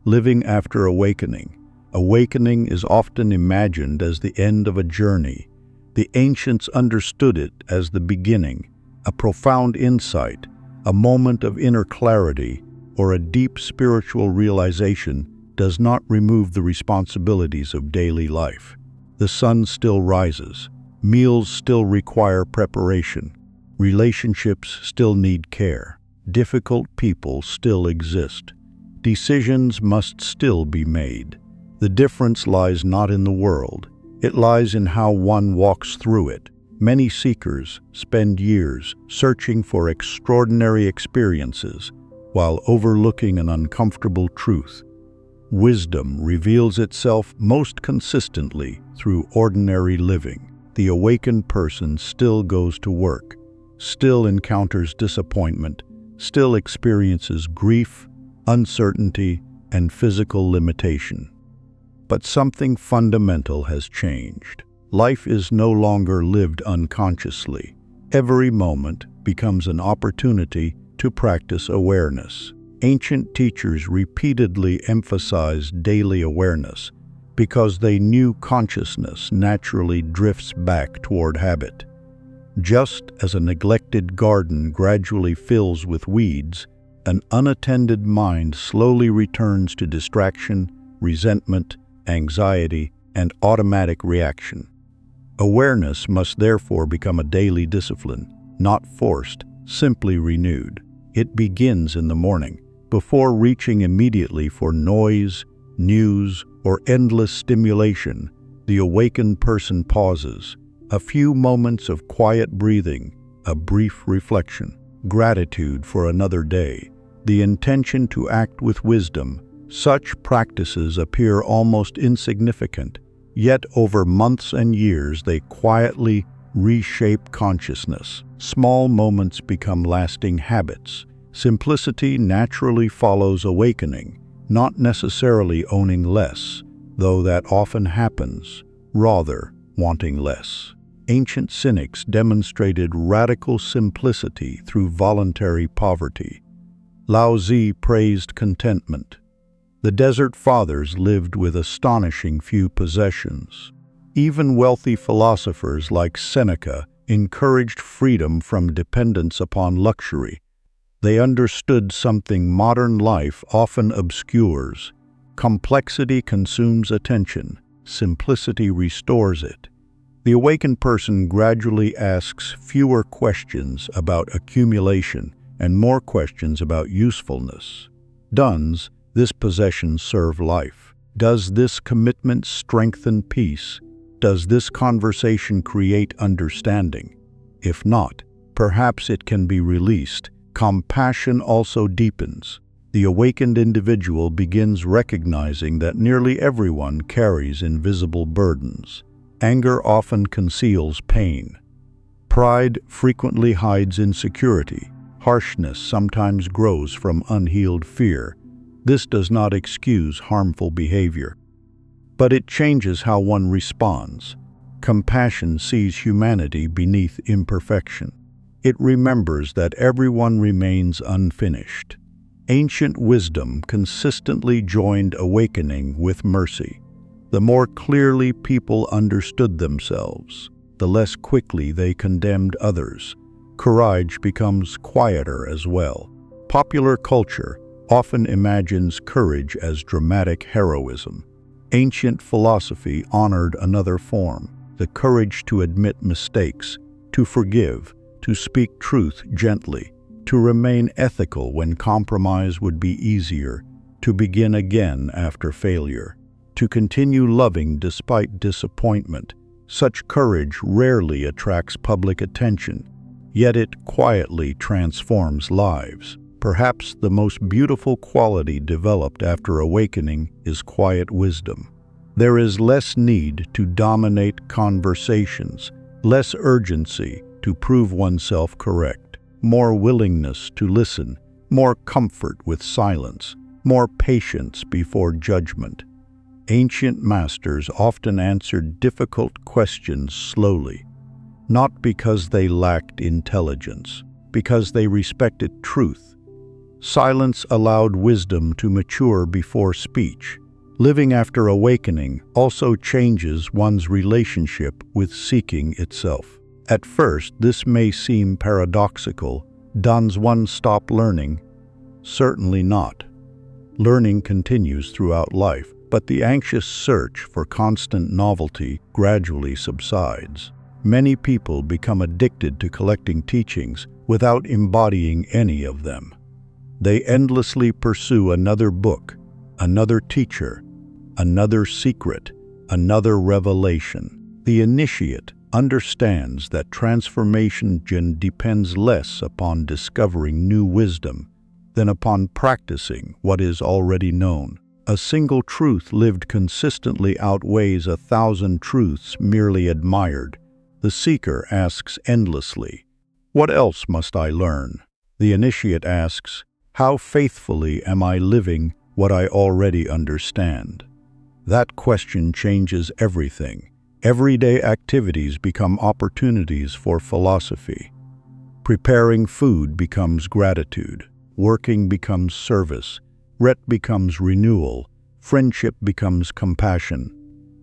Living after awakening. Awakening is often imagined as the end of a journey. The ancients understood it as the beginning, a profound insight, a moment of inner clarity, or a deep spiritual realization does not remove the responsibilities of daily life. The sun still rises. Meals still require preparation. Relationships still need care. Difficult people still exist. Decisions must still be made. The difference lies not in the world. It lies in how one walks through it. Many seekers spend years searching for extraordinary experiences while overlooking an uncomfortable truth. Wisdom reveals itself most consistently through ordinary living. The awakened person still goes to work, still encounters disappointment, still experiences grief, uncertainty, and physical limitation. But something fundamental has changed. Life is no longer lived unconsciously. Every moment becomes an opportunity to practice awareness. Ancient teachers repeatedly emphasized daily awareness because they knew consciousness naturally drifts back toward habit. Just as a neglected garden gradually fills with weeds, an unattended mind slowly returns to distraction, resentment, anxiety, and automatic reaction. Awareness must therefore become a daily discipline, not forced, simply renewed. It begins in the morning, before reaching immediately for noise, news, or endless stimulation. The awakened person pauses. A few moments of quiet breathing, a brief reflection, gratitude for another day, the intention to act with wisdom. Such practices appear almost insignificant, yet over months and years they quietly reshape consciousness. Small moments become lasting habits. Simplicity naturally follows awakening, not necessarily owning less, though that often happens, rather wanting less. Ancient cynics demonstrated radical simplicity through voluntary poverty. Lao Tzu praised contentment. The Desert Fathers lived with astonishing few possessions. Even wealthy philosophers like Seneca encouraged freedom from dependence upon luxury. They understood something modern life often obscures. Complexity consumes attention. Simplicity restores it. The awakened person gradually asks fewer questions about accumulation and more questions about usefulness. Does this possession serve life? Does this commitment strengthen peace? Does this conversation create understanding? If not, perhaps it can be released. Compassion also deepens. The awakened individual begins recognizing that nearly everyone carries invisible burdens. Anger often conceals pain. Pride frequently hides insecurity. Harshness sometimes grows from unhealed fear. This does not excuse harmful behavior, but it changes how one responds. Compassion sees humanity beneath imperfection. It remembers that everyone remains unfinished. Ancient wisdom consistently joined awakening with mercy. The more clearly people understood themselves, the less quickly they condemned others. Courage becomes quieter as well. Popular culture often imagines courage as dramatic heroism. Ancient philosophy honored another form, the courage to admit mistakes, to forgive, to speak truth gently, to remain ethical when compromise would be easier, to begin again after failure, to continue loving despite disappointment. Such courage rarely attracts public attention, yet it quietly transforms lives. Perhaps the most beautiful quality developed after awakening is quiet wisdom. There is less need to dominate conversations, less urgency to prove oneself correct, more willingness to listen, more comfort with silence, more patience before judgment. Ancient masters often answered difficult questions slowly, not because they lacked intelligence, because they respected truth. Silence allowed wisdom to mature before speech. Living after awakening also changes one's relationship with seeking itself. At first, this may seem paradoxical. Does one stop learning? Certainly not. Learning continues throughout life, but the anxious search for constant novelty gradually subsides. Many people become addicted to collecting teachings without embodying any of them. They endlessly pursue another book, another teacher, another secret, another revelation. The initiate understands that transformation depends less upon discovering new wisdom than upon practicing what is already known. A single truth lived consistently outweighs 1,000 truths merely admired. The seeker asks endlessly, "What else must I learn?" The initiate asks, "How faithfully am I living what I already understand?" That question changes everything. Everyday activities become opportunities for philosophy. Preparing food becomes gratitude. Working becomes service. Rest becomes renewal. Friendship becomes compassion.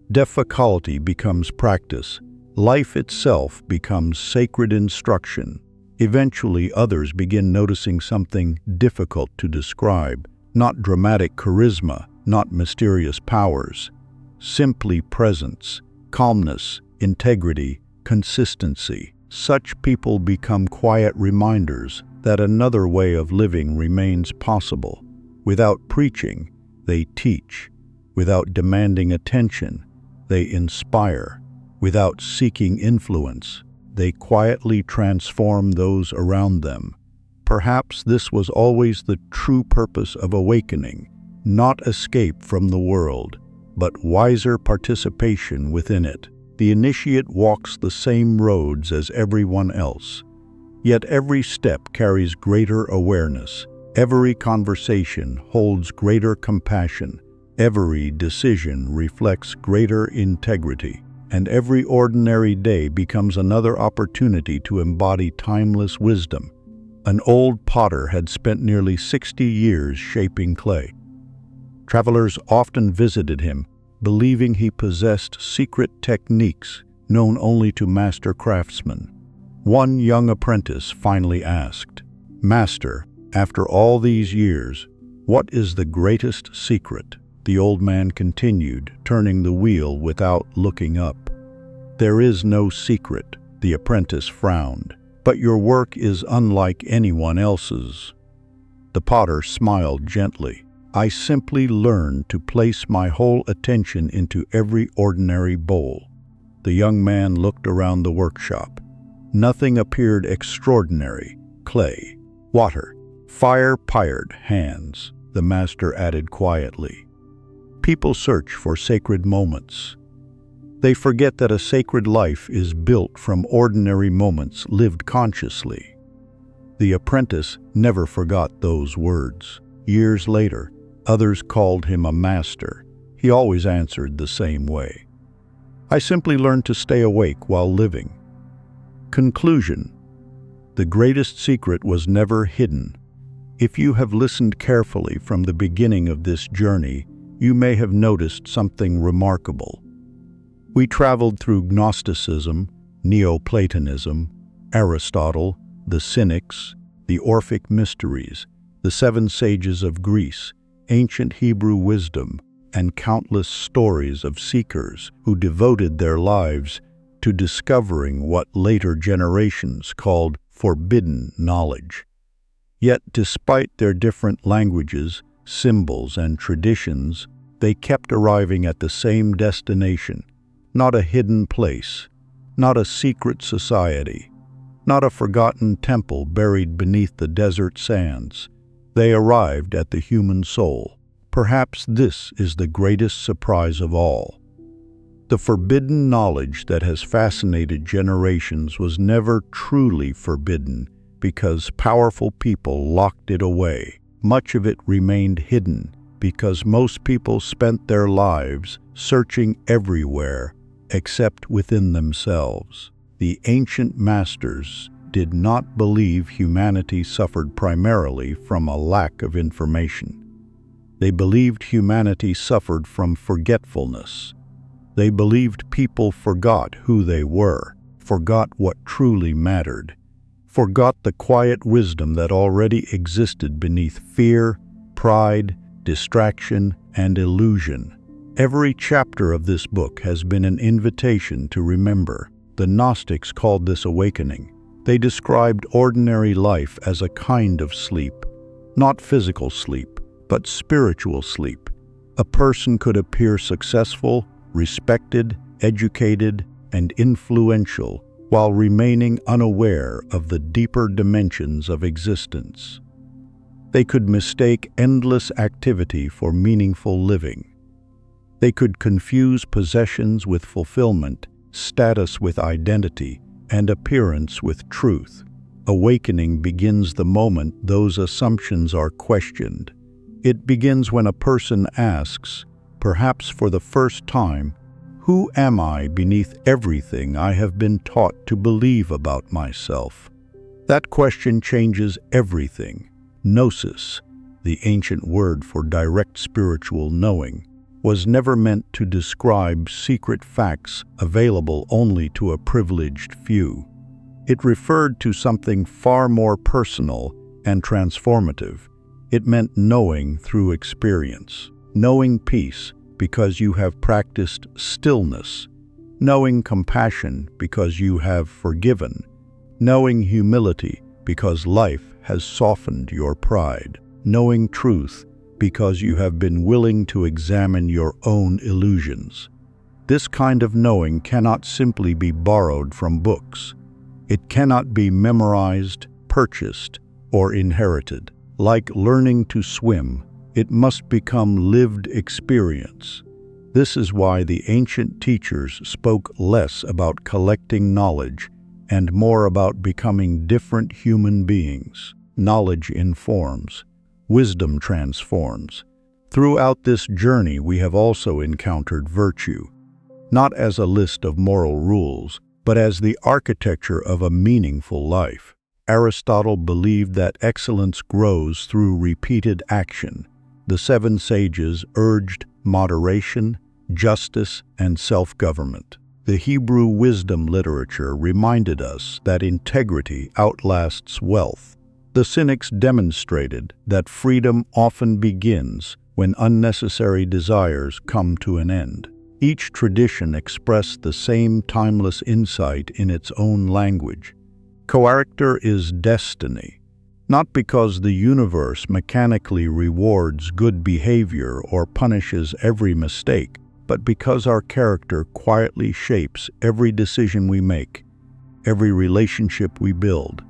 Difficulty becomes practice. Life itself becomes sacred instruction. Eventually, others begin noticing something difficult to describe, not dramatic charisma, not mysterious powers, simply presence, calmness, integrity, consistency. Such people become quiet reminders that another way of living remains possible. Without preaching, they teach. Without demanding attention, they inspire. Without seeking influence, they quietly transform those around them. Perhaps this was always the true purpose of awakening, not escape from the world, but wiser participation within it. The initiate walks the same roads as everyone else, yet every step carries greater awareness. Every conversation holds greater compassion. Every decision reflects greater integrity. And every ordinary day becomes another opportunity to embody timeless wisdom. An old potter had spent nearly 60 years shaping clay. Travelers often visited him, believing he possessed secret techniques known only to master craftsmen. One young apprentice finally asked, "Master, after all these years, what is the greatest secret?" The old man continued, turning the wheel without looking up. "There is no secret," the apprentice frowned, "but your work is unlike anyone else's." The potter smiled gently. "I simply learned to place my whole attention into every ordinary bowl." The young man looked around the workshop. Nothing appeared extraordinary. Clay, water, fire-fired hands, the master added quietly. People search for sacred moments. They forget that a sacred life is built from ordinary moments lived consciously. The apprentice never forgot those words. Years later, others called him a master. He always answered the same way. "I simply learned to stay awake while living." Conclusion: The greatest secret was never hidden. If you have listened carefully from the beginning of this journey, you may have noticed something remarkable. We traveled through Gnosticism, Neoplatonism, Aristotle, the Cynics, the Orphic Mysteries, the Seven Sages of Greece, ancient Hebrew wisdom, and countless stories of seekers who devoted their lives to discovering what later generations called forbidden knowledge. Yet, despite their different languages, symbols, and traditions, they kept arriving at the same destination. Not a hidden place, not a secret society, not a forgotten temple buried beneath the desert sands. They arrived at the human soul. Perhaps this is the greatest surprise of all. The forbidden knowledge that has fascinated generations was never truly forbidden because powerful people locked it away. Much of it remained hidden because most people spent their lives searching everywhere except within themselves. The ancient masters did not believe humanity suffered primarily from a lack of information. They believed humanity suffered from forgetfulness. They believed people forgot who they were, forgot what truly mattered, forgot the quiet wisdom that already existed beneath fear, pride, distraction, and illusion. Every chapter of this book has been an invitation to remember. The Gnostics called this awakening. They described ordinary life as a kind of sleep, not physical sleep, but spiritual sleep. A person could appear successful, respected, educated, and influential while remaining unaware of the deeper dimensions of existence. They could mistake endless activity for meaningful living. They could confuse possessions with fulfillment, status with identity, and appearance with truth. Awakening begins the moment those assumptions are questioned. It begins when a person asks, perhaps for the first time, "Who am I beneath everything I have been taught to believe about myself?" That question changes everything. Gnosis, the ancient word for direct spiritual knowing, was never meant to describe secret facts available only to a privileged few. It referred to something far more personal and transformative. It meant knowing through experience, knowing peace because you have practiced stillness, knowing compassion because you have forgiven, knowing humility because life has softened your pride, knowing truth because you have been willing to examine your own illusions. This kind of knowing cannot simply be borrowed from books. It cannot be memorized, purchased, or inherited. Like learning to swim, it must become lived experience. This is why the ancient teachers spoke less about collecting knowledge and more about becoming different human beings. Knowledge informs. Wisdom transforms. Throughout this journey, we have also encountered virtue, not as a list of moral rules, but as the architecture of a meaningful life. Aristotle believed that excellence grows through repeated action. The Seven Sages urged moderation, justice, and self-government. The Hebrew wisdom literature reminded us that integrity outlasts wealth. The Cynics demonstrated that freedom often begins when unnecessary desires come to an end. Each tradition expressed the same timeless insight in its own language. Character is destiny, not because the universe mechanically rewards good behavior or punishes every mistake, but because our character quietly shapes every decision we make, every relationship we build,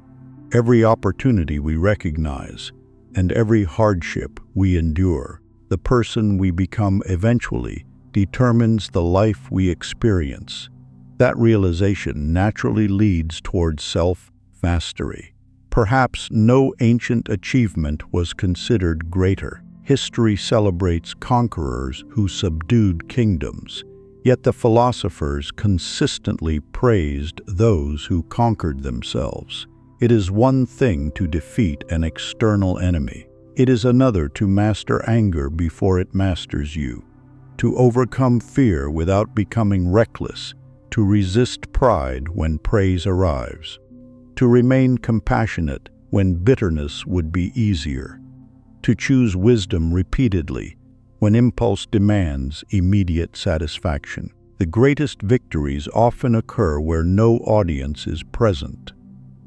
every opportunity we recognize, and every hardship we endure. The person we become eventually determines the life we experience. That realization naturally leads towards self-mastery. Perhaps no ancient achievement was considered greater. History celebrates conquerors who subdued kingdoms, yet the philosophers consistently praised those who conquered themselves. It is one thing to defeat an external enemy. It is another to master anger before it masters you, to overcome fear without becoming reckless, to resist pride when praise arrives, to remain compassionate when bitterness would be easier, to choose wisdom repeatedly when impulse demands immediate satisfaction. The greatest victories often occur where no audience is present.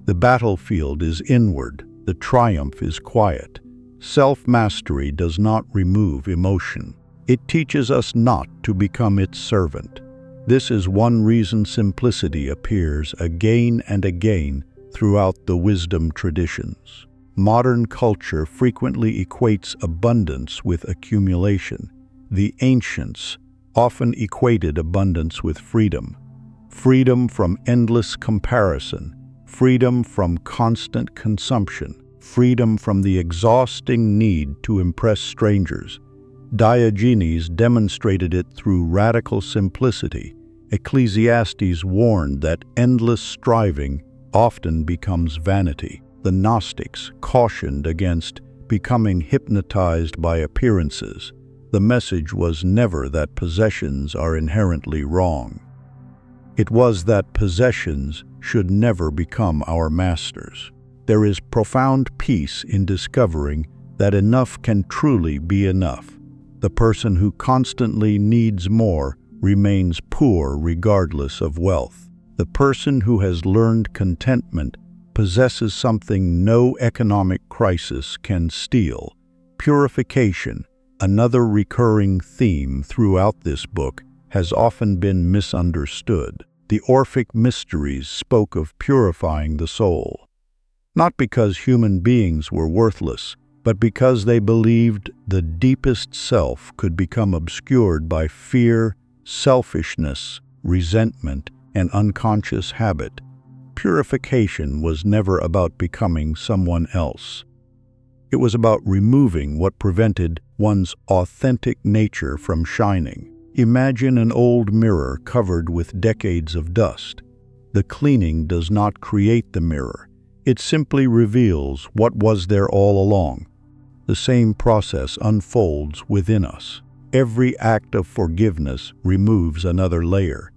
The battlefield is inward, the triumph is quiet. Self-mastery does not remove emotion. It teaches us not to become its servant. This is one reason simplicity appears again and again throughout the wisdom traditions. Modern culture frequently equates abundance with accumulation. The ancients often equated abundance with freedom. Freedom from endless comparison, freedom from constant consumption, freedom from the exhausting need to impress strangers. Diogenes demonstrated it through radical simplicity. Ecclesiastes warned that endless striving often becomes vanity. The Gnostics cautioned against becoming hypnotized by appearances. The message was never that possessions are inherently wrong. It was that possessions should never become our masters. There is profound peace in discovering that enough can truly be enough. The person who constantly needs more remains poor regardless of wealth. The person who has learned contentment possesses something no economic crisis can steal. Purification, another recurring theme throughout this book, has often been misunderstood. The Orphic mysteries spoke of purifying the soul, not because human beings were worthless, but because they believed the deepest self could become obscured by fear, selfishness, resentment, and unconscious habit. Purification was never about becoming someone else. It was about removing what prevented one's authentic nature from shining. Imagine an old mirror covered with decades of dust. The cleaning does not create the mirror. It simply reveals what was there all along. The same process unfolds within us. Every act of forgiveness removes another layer.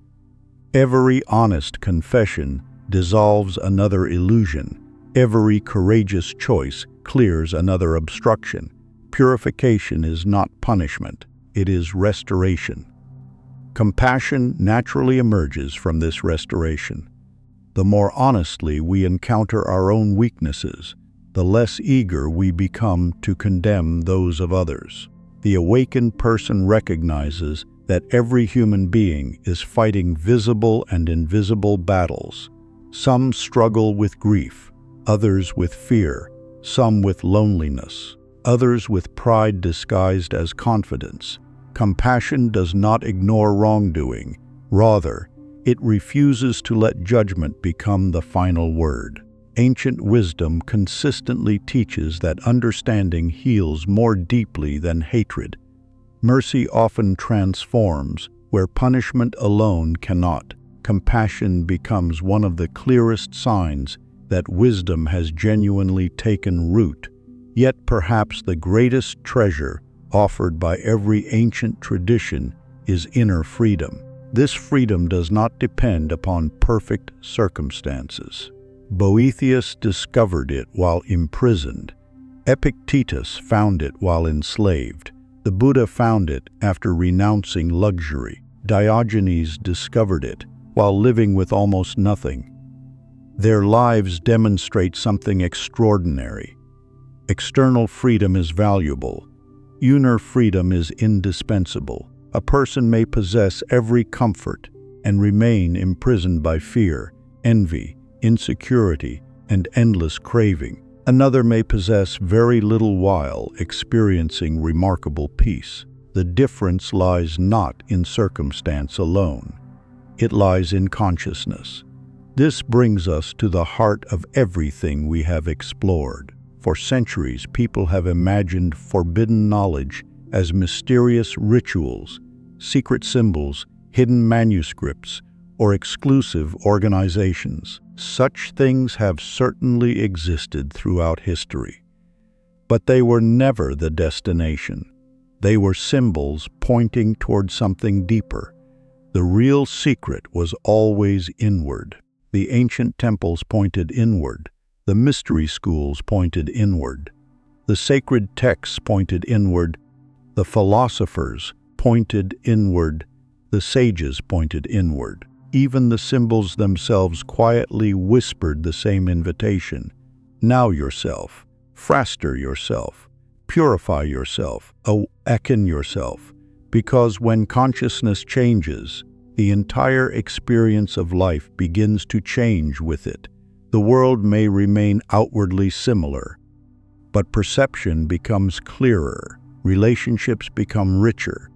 Every honest confession dissolves another illusion. Every courageous choice clears another obstruction. Purification is not punishment, it is restoration. Compassion naturally emerges from this restoration. The more honestly we encounter our own weaknesses, the less eager we become to condemn those of others. The awakened person recognizes that every human being is fighting visible and invisible battles. Some struggle with grief, others with fear, some with loneliness, others with pride disguised as confidence. Compassion does not ignore wrongdoing. Rather, it refuses to let judgment become the final word. Ancient wisdom consistently teaches that understanding heals more deeply than hatred. Mercy often transforms where punishment alone cannot. Compassion becomes one of the clearest signs that wisdom has genuinely taken root. Yet perhaps the greatest treasure offered by every ancient tradition is inner freedom. This freedom does not depend upon perfect circumstances. Boethius discovered it while imprisoned. Epictetus found it while enslaved. The Buddha found it after renouncing luxury. Diogenes discovered it while living with almost nothing. Their lives demonstrate something extraordinary. External freedom is valuable. Inner freedom is indispensable. A person may possess every comfort and remain imprisoned by fear, envy, insecurity, and endless craving. Another may possess very little while experiencing remarkable peace. The difference lies not in circumstance alone. It lies in consciousness. This brings us to the heart of everything we have explored. For centuries, people have imagined forbidden knowledge as mysterious rituals, secret symbols, hidden manuscripts, or exclusive organizations. Such things have certainly existed throughout history, but they were never the destination. They were symbols pointing toward something deeper. The real secret was always inward. The ancient temples pointed inward. The mystery schools pointed inward. The sacred texts pointed inward. The philosophers pointed inward. The sages pointed inward. Even the symbols themselves quietly whispered the same invitation. Know yourself, faster yourself, purify yourself, awaken yourself, because when consciousness changes, the entire experience of life begins to change with it. The world may remain outwardly similar, but perception becomes clearer, relationships become richer,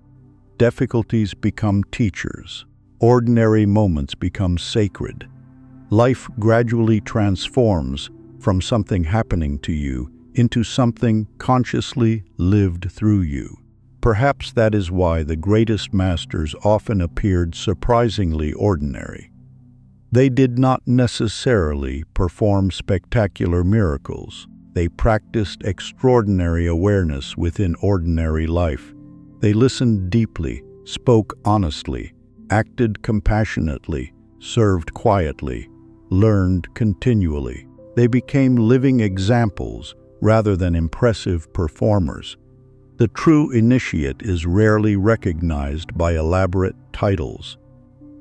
difficulties become teachers, ordinary moments become sacred. Life gradually transforms from something happening to you into something consciously lived through you. Perhaps that is why the greatest masters often appeared surprisingly ordinary. They did not necessarily perform spectacular miracles. They practiced extraordinary awareness within ordinary life. They listened deeply, spoke honestly, acted compassionately, served quietly, learned continually. They became living examples rather than impressive performers. The true initiate is rarely recognized by elaborate titles.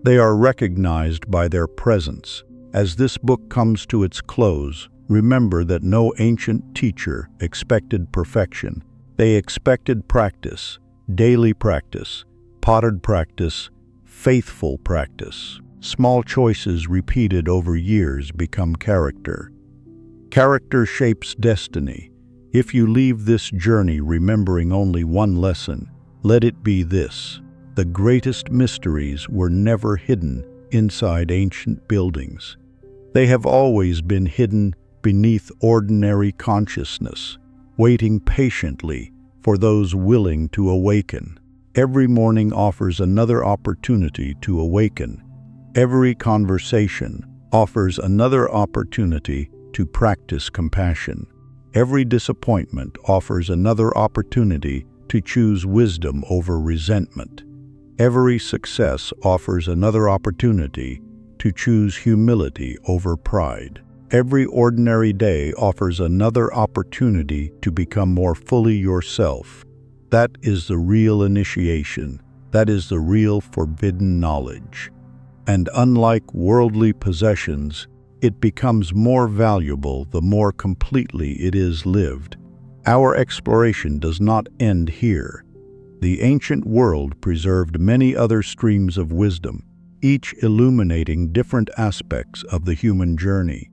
They are recognized by their presence. As this book comes to its close, remember that no ancient teacher expected perfection. They expected practice, daily practice, potted practice, faithful practice. Small choices repeated over years become character. Character shapes destiny. If you leave this journey remembering only one lesson, let it be this: the greatest mysteries were never hidden inside ancient buildings. They have always been hidden beneath ordinary consciousness, waiting patiently for those willing to awaken. Every morning offers another opportunity to awaken. Every conversation offers another opportunity to practice compassion. Every disappointment offers another opportunity to choose wisdom over resentment. Every success offers another opportunity to choose humility over pride. Every ordinary day offers another opportunity to become more fully yourself. That is the real initiation. That is the real forbidden knowledge. And unlike worldly possessions, it becomes more valuable the more completely it is lived. Our exploration does not end here. The ancient world preserved many other streams of wisdom, each illuminating different aspects of the human journey.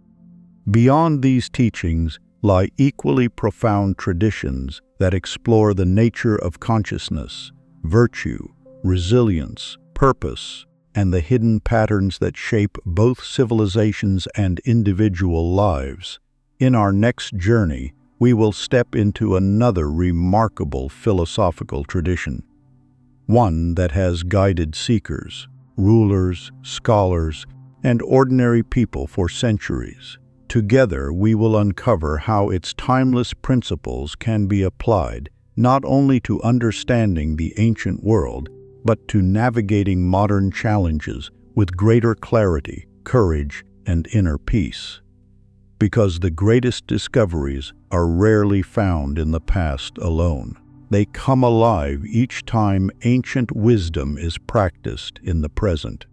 Beyond these teachings lie equally profound traditions that explore the nature of consciousness, virtue, resilience, purpose, and the hidden patterns that shape both civilizations and individual lives. In our next journey, we will step into another remarkable philosophical tradition, one that has guided seekers, rulers, scholars, and ordinary people for centuries. Together, we will uncover how its timeless principles can be applied not only to understanding the ancient world, but to navigating modern challenges with greater clarity, courage, and inner peace. Because the greatest discoveries are rarely found in the past alone. They come alive each time ancient wisdom is practiced in the present.